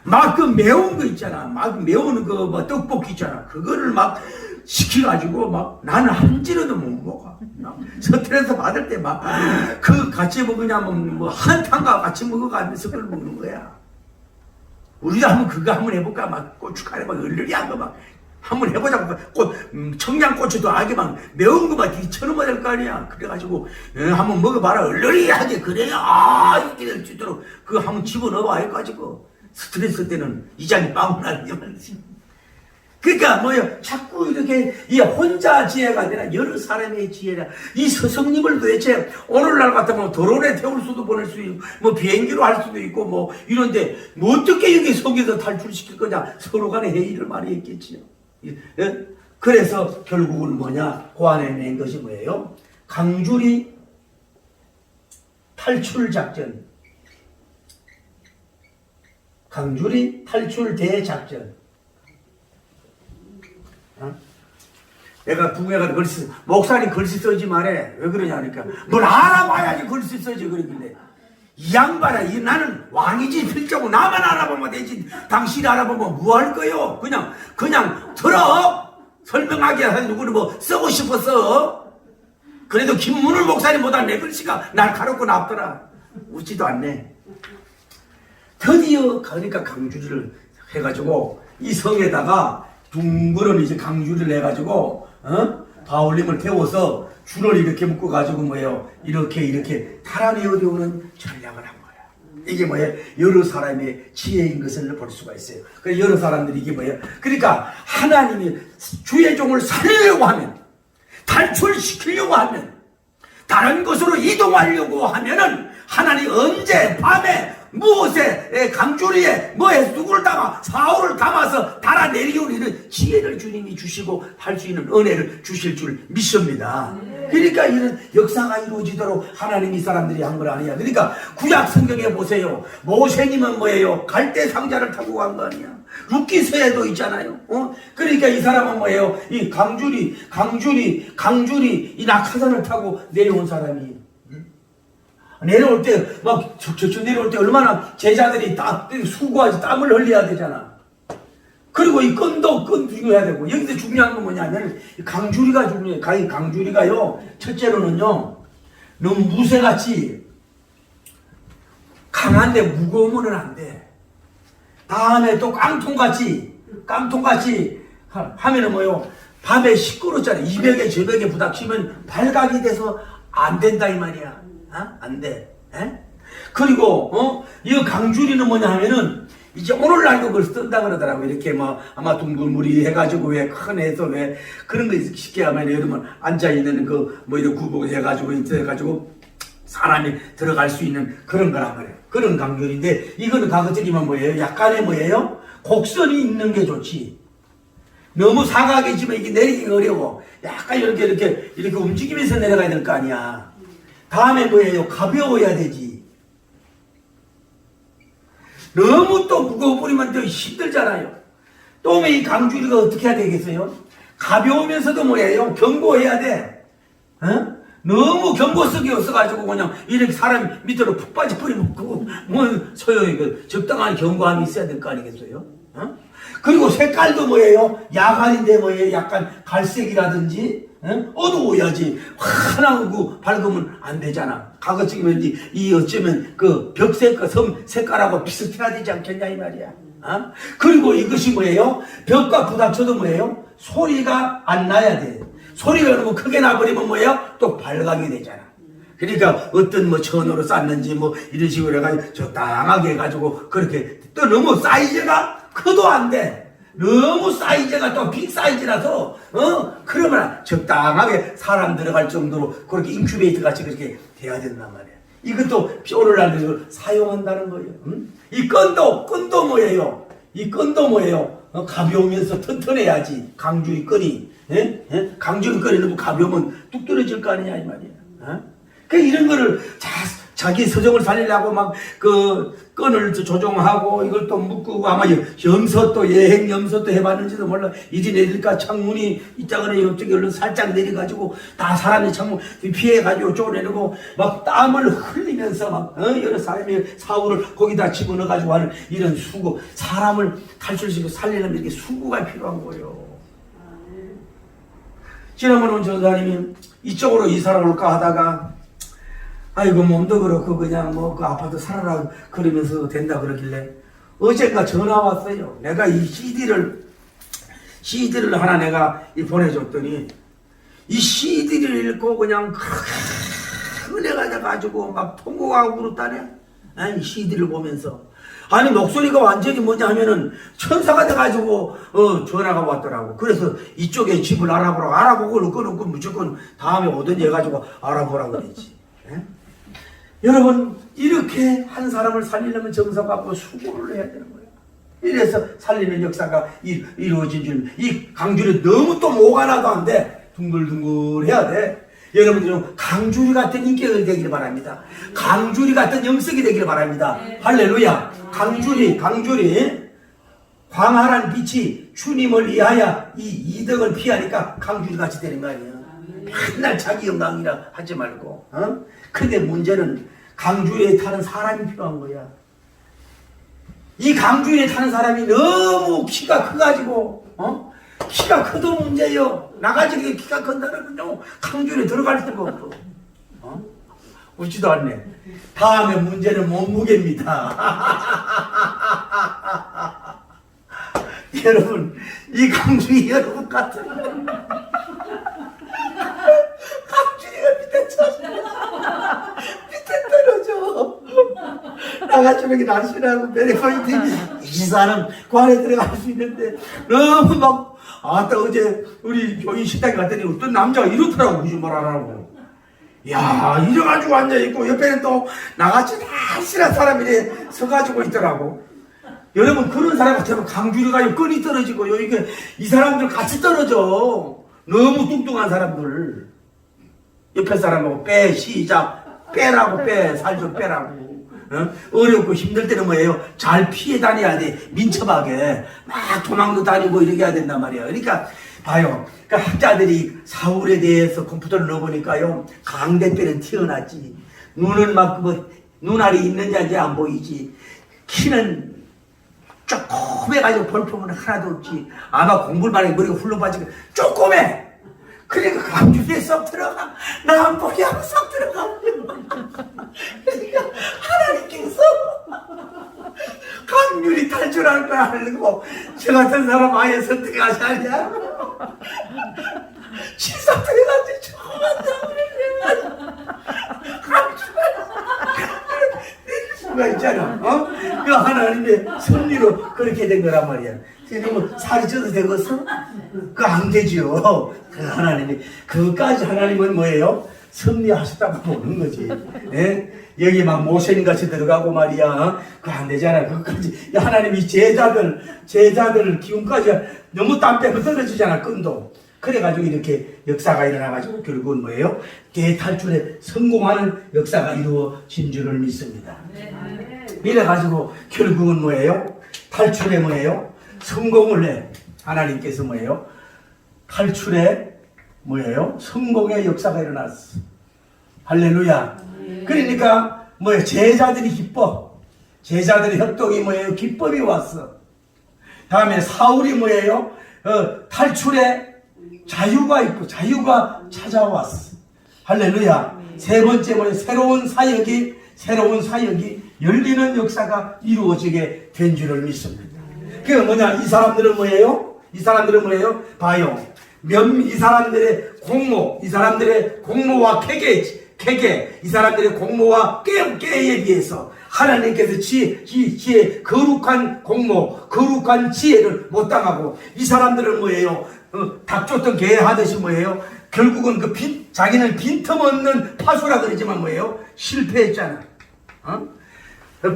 막 그 매운 거 있잖아. 막 매운 그 뭐 떡볶이 있잖아. 그거를 막 시켜가지고 막 나는 한 지로도 못 먹어. 스트레스 받을 때 막 그 같이 먹으냐면 뭐 한탕과 같이 먹어가면서 그걸 먹는 거야. 우리도 그거 해볼까? 막 고춧가루 막 얼얼이 한 거 막 한번 해보자고. 청양고추도 아게 막 매운 거 막 뒤처럼 될 거 아니야. 그래가지고 한번 먹어봐라. 얼얼이 하게 그래야 이렇게 될 수 있도록 그거 한번 집어넣어봐 해가지고 스트레스 때는 이 잔이 빵 나는 말이지. 그러니까 뭐요? 자꾸 이렇게 이 혼자 지혜가 아니라 여러 사람의 지혜라. 이 스승님을 도대체 오늘날 같으면 도로에 태울 수도 보낼 수 있고 뭐 비행기로 할 수도 있고 뭐 이런데 뭐 어떻게 여기 속에서 탈출시킬 거냐. 서로 간에 회의를 많이 했겠지요. 예? 그래서 결국은 뭐냐? 고안해낸 것이 뭐예요? 강주리 탈출 작전. 강주리 탈출 대작전. 내가 부모가 글씨, 목사님 글씨 쓰지 말해. 왜 그러냐 하니까, 뭘 알아봐야지 글씨 쓰지. 그러길래. 이 양반아, 나는 왕이지, 필자고 나만 알아보면 되지. 당신이 알아보면 뭐 할 거요? 그냥 들어! 설명하게 해서 누구는 뭐 쓰고 싶어서. 그래도 김문을 목사님보다 내 글씨가 날 가롭고 nap더라. 웃지도 않네. 드디어, 그러니까 강주리를 해가지고, 이 성에다가 둥그런 이제 강주리를 해가지고, 바울님을 태워서 줄을 이렇게 묶어가지고 뭐예요? 이렇게 달아내어 오는 전략을 한 거야. 이게 뭐예요? 여러 사람의 지혜인 것을 볼 수가 있어요. 그래서 여러 사람들이 이게 뭐예요? 그러니까 하나님이 주의 종을 살리려고 하면, 탈출시키려고 하면, 다른 곳으로 이동하려고 하면은 하나님 언제 밤에 무엇에 강주리에 뭐에 누구를 담아 사울을 담아서 달아내리오는 이런 지혜를 주님이 주시고 할 수 있는 은혜를 주실 줄 믿습니다. 그러니까 이런 역사가 이루어지도록 하나님이 사람들이 한 걸 아니야. 그러니까 구약 성경에 보세요. 모세님은 뭐예요? 갈대 상자를 타고 간 거 아니야. 룻기서에도 있잖아요. 그러니까 이 사람은 뭐예요? 이 강주리 이 낙하산을 타고 내려온 사람이. 내려올 때, 막, 저 내려올 때 얼마나 제자들이 수고하지, 땀을 흘려야 되잖아. 그리고 이 끈도 중요해야 되고, 여기서 중요한 건 뭐냐면, 강주리가 중요해. 강주리가요, 첫째로는요, 너무 무쇠같이 강한데 무거우면 안 돼. 다음에 또 깡통같이 하면은 뭐요, 밤에 시끄럽잖아. 이 벽에 저 벽에 부닥치면 발각이 돼서 안 된다, 이 말이야. 안 돼. 그리고, 이 강주리는 뭐냐 하면은, 이제 오늘날도 그걸 쓴다 그러더라고. 이렇게 뭐, 아마 둥글무리 해가지고 왜 큰 해서 왜 그런 거 쉽게 하면 여러분 앉아있는 이런 구복 해가지고, 해가지고 사람이 들어갈 수 있는 그런 거란 말이에요. 그런 강주리인데, 이거는 가급적이면 뭐예요? 약간의 뭐예요? 곡선이 있는 게 좋지. 너무 사각이지만 이게 내리기가 어려워. 약간 이렇게 움직이면서 내려가야 될 거 아니야. 다음에 뭐예요? 가벼워야 되지. 너무 또 무거워 버리면 또 힘들잖아요. 또 이 강주리가 어떻게 해야 되겠어요? 가벼우면서도 뭐예요? 견고해야 돼. 너무 견고성이 없어가지고 그냥 이렇게 사람 밑으로 푹 빠져버리면 그거 뭐 소용이 적당한 견고함이 있어야 될 거 아니겠어요? 그리고 색깔도 뭐예요? 야간인데 뭐예요? 약간 갈색이라든지 어두워야지 환하고 밝으면 안 되잖아. 가급적이면 이 어쩌면 그 벽색과 섬 색깔하고 비슷해야 되지 않겠냐 이 말이야. 그리고 이것이 뭐예요? 벽과 부닥쳐도 뭐예요? 소리가 안 나야 돼. 소리가 너무 크게 나버리면 뭐예요? 또 발광이 되잖아. 그러니까 어떤 뭐 천으로 쌌는지 뭐 이런 식으로 해가지고 적당하게 해가지고 그렇게 또 너무 사이즈가 커도 안 돼. 너무 사이즈가 또 빅 사이즈라서 그러면 적당하게 사람 들어갈 정도로 그렇게 인큐베이터 같이 그렇게 돼야 된단 말이야. 이것도 오늘날 사용한다는 거예요. 이 끈도 뭐예요? 이 끈도 뭐예요? 가벼우면서 튼튼해야지. 강줄이 끈이 강줄이 끈이 너무 가벼우면 뚝 떨어질 거 아니냐 이 말이야. 그 이런 거를 자기 서정을 살리려고 막 그 끈을 조정하고 이걸 또 묶고 아마 염소 또 예행 염소 또 해봤는지도 몰라. 이리 내릴까 창문이 있다거나 이쪽에 얼른 살짝 내려가지고 다 사람이 창문 피해가지고 이쪽으로 내리고 막 땀을 흘리면서 막 여러 사람이 사고를 거기다 집어넣어가지고 하는 이런 수고. 사람을 탈출시키고 살리려면 이렇게 수고가 필요한 거예요. 지난번에 전사님이 이쪽으로 이사를 올까 하다가 아이고 몸도 그렇고 그냥 뭐 그 아파트 살아라 그러면서 된다 그러길래 어젠가 전화 왔어요. 내가 이 CD를 하나 내가 보내줬더니 이 CD를 읽고 그냥 은혜가 돼가지고 막 통곡하고 그렇다네. 아니 CD를 보면서 아니 목소리가 완전히 뭐냐 하면은 천사가 돼가지고 전화가 왔더라고. 그래서 이쪽에 집을 알아보고 끊고 무조건 다음에 오든지 해가지고 알아보라고 그랬지. 여러분 이렇게 한 사람을 살리려면 정성갖고 수고를 해야 되는 거예요. 이래서 살리는 역사가 이루어진 줄. 이 강줄이 너무 또 뭐가 나도 안 돼. 둥글둥글 해야 돼. 여러분들은 강줄이 같은 인격이 되기를 바랍니다. 강줄이 같은 영성이 되기를 바랍니다. 할렐루야. 강줄이 광활한 빛이 주님을 위하여 이 이덕을 피하니까 강줄이 같이 되는 거 아니에요. 맨날 자기 영광이라 하지 말고. 근데 문제는 강주에 타는 사람이 필요한 거야. 이 강주에 타는 사람이 너무 키가 커가지고 키가 커도 문제예요. 나가지고 키가 큰다면 강주에 들어갈 수가 없어. 웃지도 않네. 다음에 문제는 몸무게입니다. 여러분 이 강주에 여러분 같은 밑에 떨어져. 나가지고 이렇게 날씬하고 베리포인트 이 사람 그 안에 들어갈 수 있는데 너무 막 아따 어제 우리 교인 식당에 갔더니 어떤 남자가 이렇더라고. 거짓말 안 하고. 야 이래가지고 앉아있고 옆에는 또 나같이 날씬한 사람이 서가지고 있더라고. 여러분 그런 사람 같으면 강줄이가 끈이 떨어지고 이게 이 사람들 같이 떨어져. 너무 뚱뚱한 사람들 옆에 사람하고 시작 빼라고 살 좀 빼라고. 어렵고 힘들 때는 뭐예요? 잘 피해 다녀야 돼. 민첩하게 막 도망도 다니고 이렇게 해야 된단 말이에요. 그러니까 봐요. 그러니까 학자들이 사울에 대해서 컴퓨터를 넣어보니까요 강대뼈는 튀어났지. 눈은 막 눈알이 있는지 아닌지 안 보이지. 키는 조그매가지고 볼품은 하나도 없지. 아마 공부를 많이 머리가 훌렁 빠지고 조그매. 그러니까 강주에 쏙 들어가. 나 안 보게 하고 쏙 들어가. 그러니까 하나님께서 강률이 탈출할 걸 알고 저 같은 사람 아예 선택하지 않냐? 시사 들어가지 조금만 강주가 내릴 수가 있잖아. 그 하나님의 섭리로 그렇게 된 거란 말이야. 그러면 살이 쪄도 되겠어? 그거 안 되죠. 그 하나님이 그것까지 하나님은 뭐예요? 섭리하셨다고 보는 거지. 네? 여기 막 모세님 같이 들어가고 말이야. 그거 안 되잖아. 그것까지 하나님이 제자들 기운까지 너무 땀 빼고 떨어지잖아. 끈도. 그래가지고 이렇게 역사가 일어나가지고 결국은 뭐예요? 대탈출에 성공하는 역사가 이루어진 줄을 믿습니다. 이래가지고 결국은 뭐예요? 탈출에 뭐예요? 성공을 해. 하나님께서 뭐예요? 탈출에 뭐예요? 성공의 역사가 일어났어. 할렐루야. 그러니까 뭐예요? 제자들이 기뻐. 제자들의 협동이 뭐예요? 기쁨이 왔어. 다음에 사울이 뭐예요? 탈출에 자유가 있고 자유가 찾아왔어. 할렐루야. 세 번째 뭐예요? 새로운 사역이 열리는 역사가 이루어지게 된 줄을 믿습니다. 그게 뭐냐? 이 사람들은 뭐예요? 봐요. 이 사람들의 공모와 이 사람들의 공모와 깨에 비해서 하나님께서 지혜, 거룩한 공모, 거룩한 지혜를 못 당하고, 이 사람들은 뭐예요? 닭 쫓던 개 하듯이 뭐예요? 결국은 자기는 빈틈없는 파수라 그러지만 뭐예요? 실패했잖아.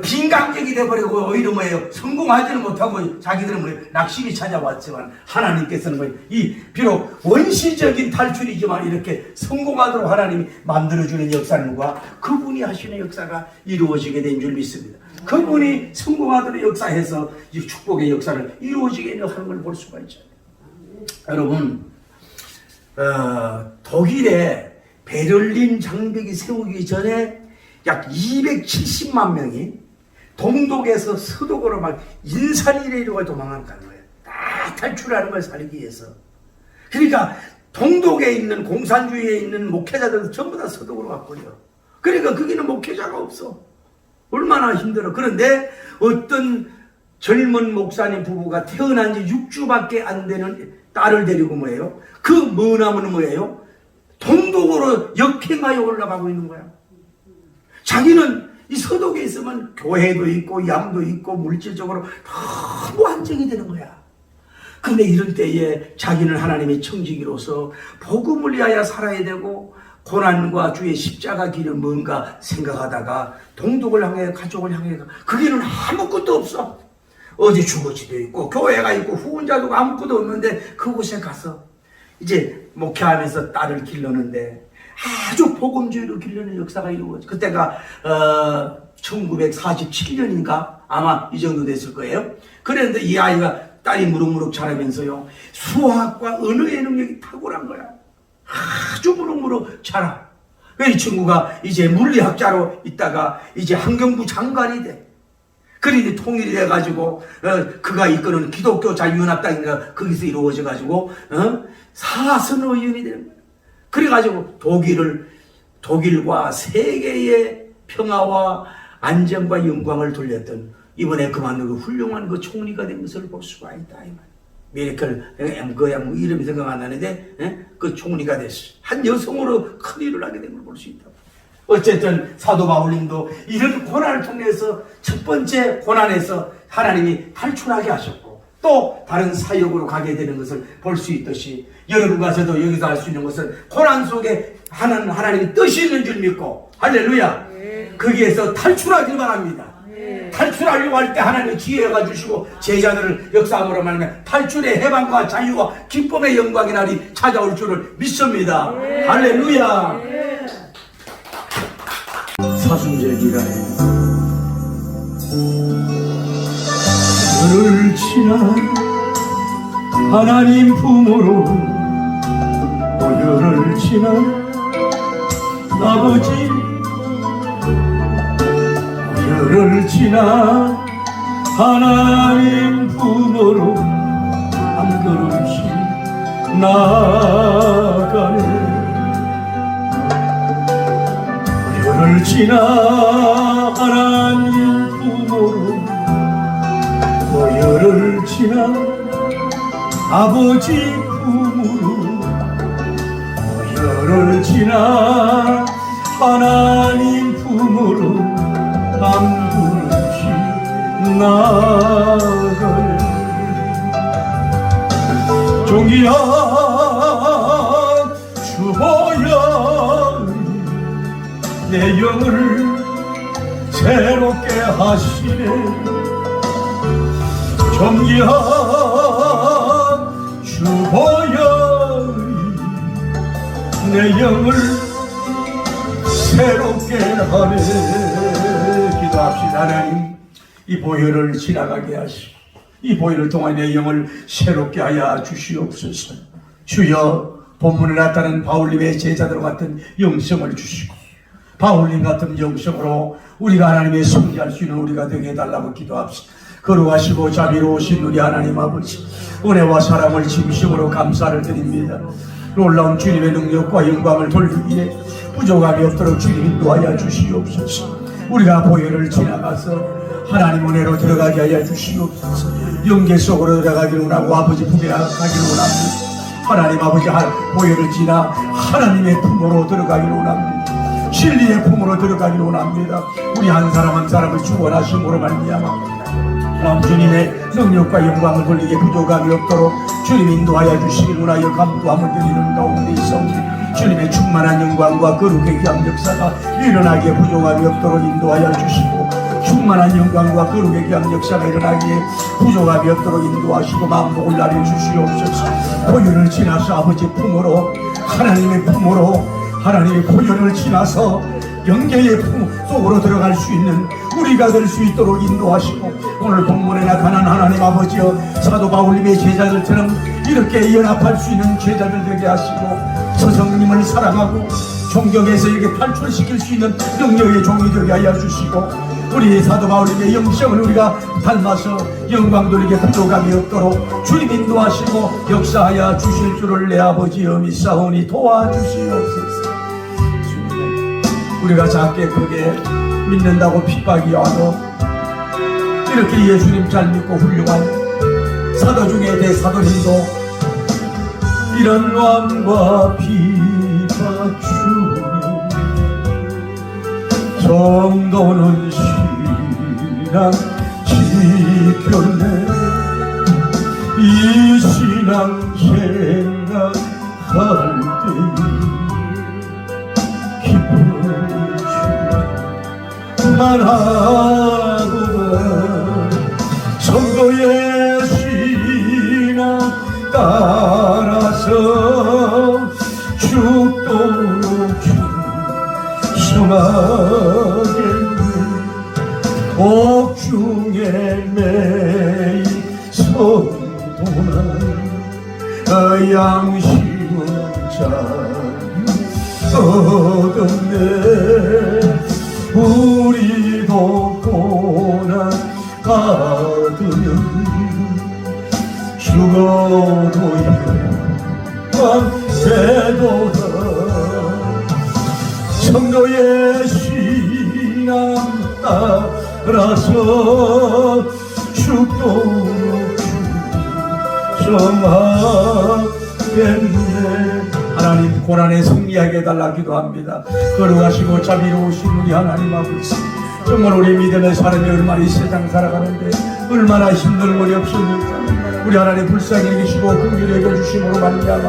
빈강적이 돼버리고 오히려 뭐예요? 성공하지는 못하고 자기들은 뭐예요? 낙심이 찾아왔지만 하나님께서는 뭐예요? 비록 원시적인 탈출이지만 이렇게 성공하도록 하나님이 만들어주는 역사는과 그분이 하시는 역사가 이루어지게 된 줄 믿습니다. 그분이 성공하도록 역사해서 이 축복의 역사를 이루어지게 하는 걸 볼 수가 있잖아요. 여러분, 독일에 베를린 장벽이 세우기 전에 약 270만 명이 동독에서 서독으로 막 인산이래로 도망간 거예요. 다 탈출하는 걸 살기 위해서. 그러니까 동독에 있는 공산주의에 있는 목회자들도 전부 다 서독으로 갔고요. 그러니까 거기는 목회자가 없어. 얼마나 힘들어. 그런데 어떤 젊은 목사님 부부가 태어난 지 6주밖에 안 되는 딸을 데리고 뭐예요? 그 머나무는 뭐예요? 동독으로 역행하여 올라가고 있는 거야. 자기는 이 서독에 있으면 교회도 있고 양도 있고 물질적으로 너무 안정이 되는 거야. 근데 이런 때에 자기는 하나님의 청지기로서 복음을 위하여 살아야 되고 고난과 주의 십자가 길은 뭔가 생각하다가 동독을 향해 가족을 향해 그 길은 아무것도 없어. 어디 주거지도 있고 교회가 있고 후원자도 아무것도 없는데 그곳에 가서 이제 목회하면서 딸을 길렀는데 아주 복음주의로 길르는 역사가 이루어져. 그때가 1947년인가 아마 이 정도 됐을 거예요. 그런데 이 아이가 딸이 무럭무럭 자라면서요 수학과 언어의 능력이 탁월한 거야. 아주 무럭무럭 자라. 이 친구가 이제 물리학자로 있다가 이제 환경부 장관이 돼. 그런데 통일이 돼가지고 그가 이끄는 기독교 자유연합당인가 거기서 이루어져가지고 사선의원이 되는 거야. 그래가지고 독일과 세계의 평화와 안정과 영광을 돌렸던 이번에 그만두고 훌륭한 그 총리가 된 것을 볼 수가 있다. 미래클 그 이름이 생각 안 나는데 그 총리가 됐어. 한 여성으로 큰 일을 하게 된 걸 볼 수 있다. 어쨌든 사도 바울님도 이런 고난을 통해서 첫 번째 고난에서 하나님이 탈출하게 하셨고 또 다른 사역으로 가게 되는 것을 볼 수 있듯이 여러분과 저도 여기서 할 수 있는 것은 고난 속에 하나님의 뜻이 있는 줄 믿고 할렐루야 거기에서 탈출하길 바랍니다. 탈출하려고 할 때 하나님의 지혜가 주시고 제자들을 역사함으로 말하면 탈출의 해방과 자유와 기쁨의 영광의 날이 찾아올 줄을 믿습니다. 할렐루야. 사순절 기간에 열을 지나 하나님 품으로 또 열을 지나 아버지 열을 지나 하나님 품으로 한 걸음씩 나아가네. 열을 지나 하나님 품으로 또 열을 지나 아버지 품으로 또 열을 지나 하나님 품으로 한 걸음씩 나아가네. 종이야 주보야 내 영을 새롭게 하시네. 종이야 주보야 내 영을 새롭게 하네. 기도합시다. 하나님 이 보혈을 지나가게 하시고 이 보혈을 통해 내 영을 새롭게 하여 주시옵소서. 주여 본문에 나타난 바울님의 제자들 같은 영성을 주시고 바울님 같은 영성으로 우리가 하나님의 성지할 수 있는 우리가 되게 해달라고 기도합시다. 거룩하시고 자비로우신 우리 하나님 아버지, 은혜와 사랑을 진심으로 감사를 드립니다. 놀라운 주님의 능력과 영광을 돌리기에 부족함이 없도록 주님 인도하여 주시옵소서. 우리가 보혈을 지나가서 하나님 은혜로 들어가게 하여 주시옵소서. 영계 속으로 들어가기를 원하고 아버지 품에 가기를 원합니다. 하나님 아버지 보혈을 지나 하나님의 품으로 들어가기를 원합니다. 진리의 품으로 들어가기를 원합니다. 우리 한 사람 한 사람을 축원하심으로 말미암아 주님의 능력과 영광을 돌리게 부족함이 없도록 주님 인도하여 주시길 원하여 감도함을 드리는 가운데 있사오니 주님의 충만한 영광과 거룩의 귀한 역사가 일어나기에 부족함이 없도록 인도하여 주시고, 충만한 영광과 거룩의 귀한 역사가 일어나기에 부족함이 없도록 인도하시고 만복을 나려 주시옵소서. 보혈을 지나서 아버지 품으로, 하나님의 품으로, 하나님의 보혈을 지나서 영계의 품 속으로 들어갈 수 있는 우리가 될 수 있도록 인도하시고, 오늘 본문에 나타난 하나님 아버지여 사도 바울님의 제자들처럼 이렇게 연합할 수 있는 제자들 되게 하시고, 스승님을 사랑하고 존경해서 이렇게 탈출시킬 수 있는 능력의 종이 되게 하여 주시고, 우리 사도 바울님의 영성을 우리가 닮아서 영광 돌리게 부족함이 없도록 주님 인도하시고 역사하여 주실 줄을 내 아버지여 믿사오니 도와주시옵소서. 우리가 작게 크게 믿는다고 핍박이 와도 이렇게 예수님 잘 믿고 훌륭한 사도 중에 대사도님도 이런 왕과 핍박 중에 정도는 신앙 지켰네. 이 신앙 생각할 때 기쁨을 말하고만 성도의 신앙 따라서 죽도록 충성하겠네. 옥중에 매인 성도나 양심은 자유 얻었네. 우리도 고난 받으면 죽어도 영광되도다. 성도의 신앙 따라서 죽도록 충성하겠네. 하나님 고난에 승리하게 해달라 기도합니다. 거룩하시고 자비로우신 우리 하나님 아버지, 정말 우리 믿음의 사람이 얼마나 이 세상 살아가는데 얼마나 힘든 일이 없습니까? 우리 하나님 불쌍히 여기시고 긍휼히 여겨주심으로 말미암아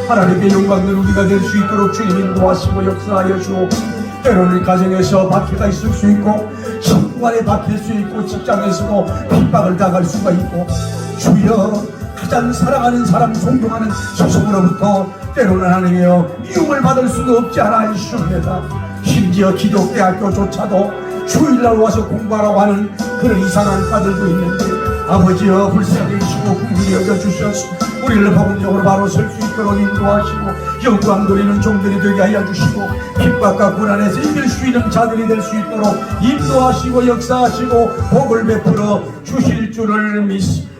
하나님의 영광을 우리가 될 수 있도록 주님 인도하시고 역사하여 주옵. 때로는 가정에서 박해가 있을 수 있고 성관에 박힐 수 있고 직장에서도 핍박을 당할 수가 있고, 주여 가장 사랑하는 사람 존경하는 스승으로부터 때로는 하나님이여 미움을 받을 수도 없지 않아 있습니다. 심지어 기독대학교조차도 주일날 와서 공부하라고 하는 그런 이상한 과들도 있는데 아버지여 불쌍히 여기시고 긍휼히 여겨주셔서 우리를 복음적으로 바로 설 수 있도록 인도하시고 영광 돌리는 종들이 되게 하여 주시고 핍박과 고난에서 이길 수 있는 자들이 될 수 있도록 인도하시고 역사하시고 복을 베풀어 주실 줄을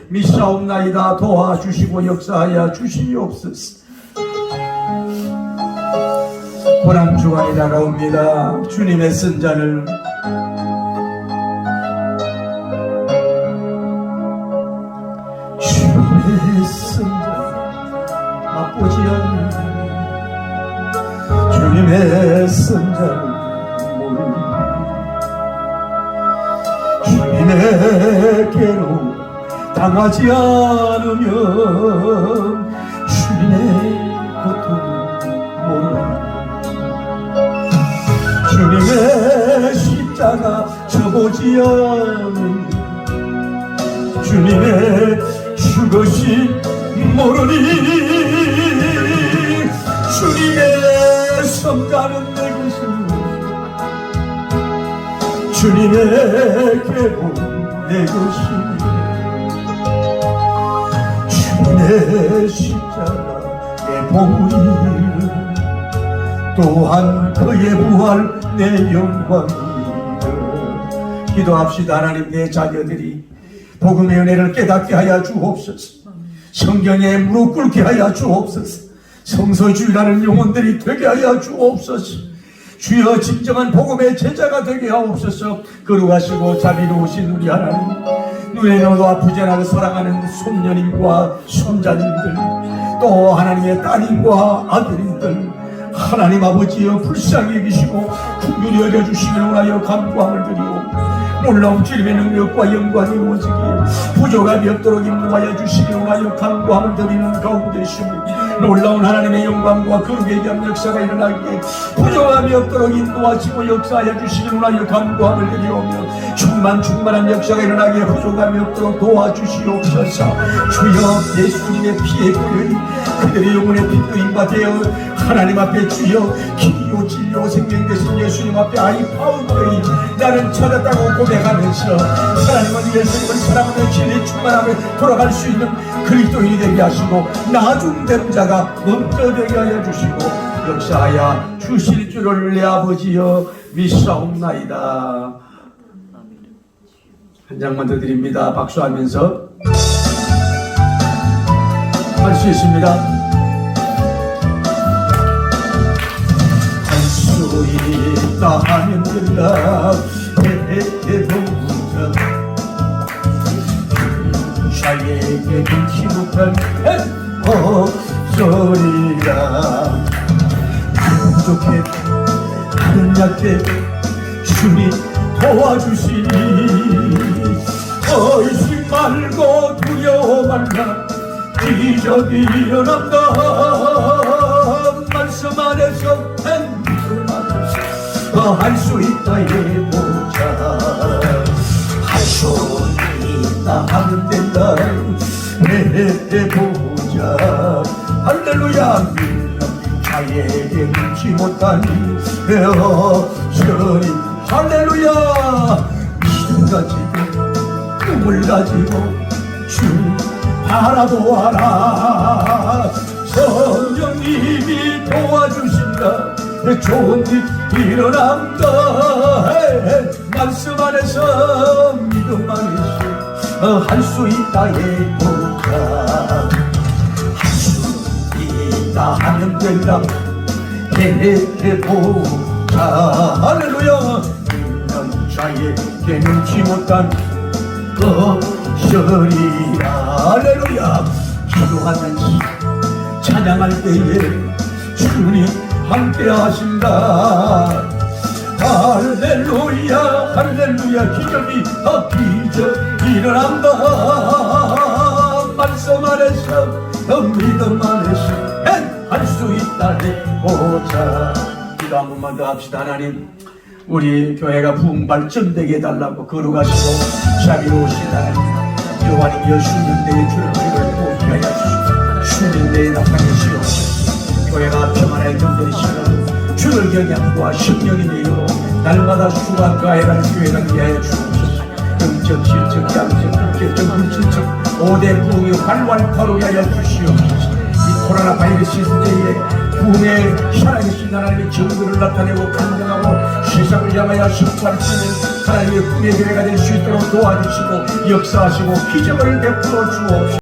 믿사옵나이다. 도와주시고 역사하여 주시옵소서. 고난주간이 다가옵니다. 주님의 선자를 주님의 선자 맛보지 않는 주님의 선자를 모르는 주님에게로 당하지 않으면 주님의 고통을 모르는 주님의 십자가 져보지 않으면 주님의 죽으심 모르니 주님의 성자는 내 것이니 주님에게로 내 것이니 주님의 십자가 내 보물이라 또한 그의 부활 내 영광이라. 기도합시다. 하나님 내 자녀들이 복음의 은혜를 깨닫게 하여 주옵소서. 성경에 무릎 꿇게 하여 주옵소서. 성서주의라는 영혼들이 되게 하여 주옵소서. 주여 진정한 복음의 제자가 되게 하옵소서. 거룩하시고 자비로우신 우리 하나님, 눈에 넣어도 아프지 않아도 사랑하는 손녀님과 손자님들, 또 하나님의 따님과 아들님들, 하나님 아버지여 불쌍히 여기시고 긍휼히 여겨주시기를 원하여 간구함을 드리오. 놀라운 주님의 능력과 영광이 이루어지기에 부족함이 없도록 인도하여 주시기를 원하여 간구함을 드리는 가운데 있습니다. 놀라운 하나님의 영광과 거룩의 귀한 역사가 일어나기에 부족함이 없도록 인도하시고 역사하여 주시기를 원하여 간구함을 드리오며, 충만한 역사가 일어나기에 부족함이 없도록 도와주시옵소서. 주여 예수님의 피에 뿌리 그들의 영혼의 핏도임과 되어 하나님 앞에 주여 길이요 진리요 생명 되신 예수님 앞에 아이파우더이 나는 찾았다고 고백하면서 하나님은 예수님을 사랑하며 진리 충만함에 돌아갈 수 있는 그리스도인이 되게 하시고 나중된 자가 멈춰되게 하여 주시고 역사하여 주실 줄을 내 아버지여 믿사옵나이다. 한 장만 더 드립니다. 박수하면서 할 수 있습니다. 할 수 있다 하면 된다. 해보자. 자에게 금치 못한 소리라. 부족해 나는 약해 주님 도와주시니 의심 말고 두려워 말라. 기적이 일어난다. 말씀 안에서 할 수 있다 해보자. 할 수 있다 하면 된다. 해보자. 할렐루야. 자에게 묻지 못한 소리. 할렐루야. 믿음 가지고 꿈을 가지고 주 바라보아라. 성령님이 도와주신다. 좋은 일 일어난다. 말씀 안에서 믿음 안에서 할 수 있다 해보자. 할 수 있다 하면 된다. 해보자. 할렐루야. 자에게 눈치 못한 소리야. 할렐루야. 기도하면서 찬양할 때에 주님 함께 하신다. 할렐루야. 할렐루야. 기적이 기적 일어난다. 말씀 안에서 믿음 안에서 할 수 있다 해보자. 기도 한 번만 더 합시다. 하나님, 우리 교회가 부흥발전되게 해달라고 거룩하시고 자비로우신 하나님, 여호와님이여 슈년대의 주를 보게 하여 주시고 슈년대에 나타내시옵소서. 교회가 평안하게 되시고 주를 경외함과 심령이 되어 날마다 수고한 가해라는 교회가 되게 하여 주옵소서. 영적, 실적, 양적, 국격적, 물질적 5대 부흥이 활활타오르게 하여 주시옵소서. 이 코로나 바이러스 시대에 부흥의 살아계신 하나님의 정도를 나타내고 감정하고 세상을 향하여 승부할 수 있는 하나님의 꿈의 교회가 될 수 있도록 도와주시고 역사하시고 기적을 베풀어 주옵소서.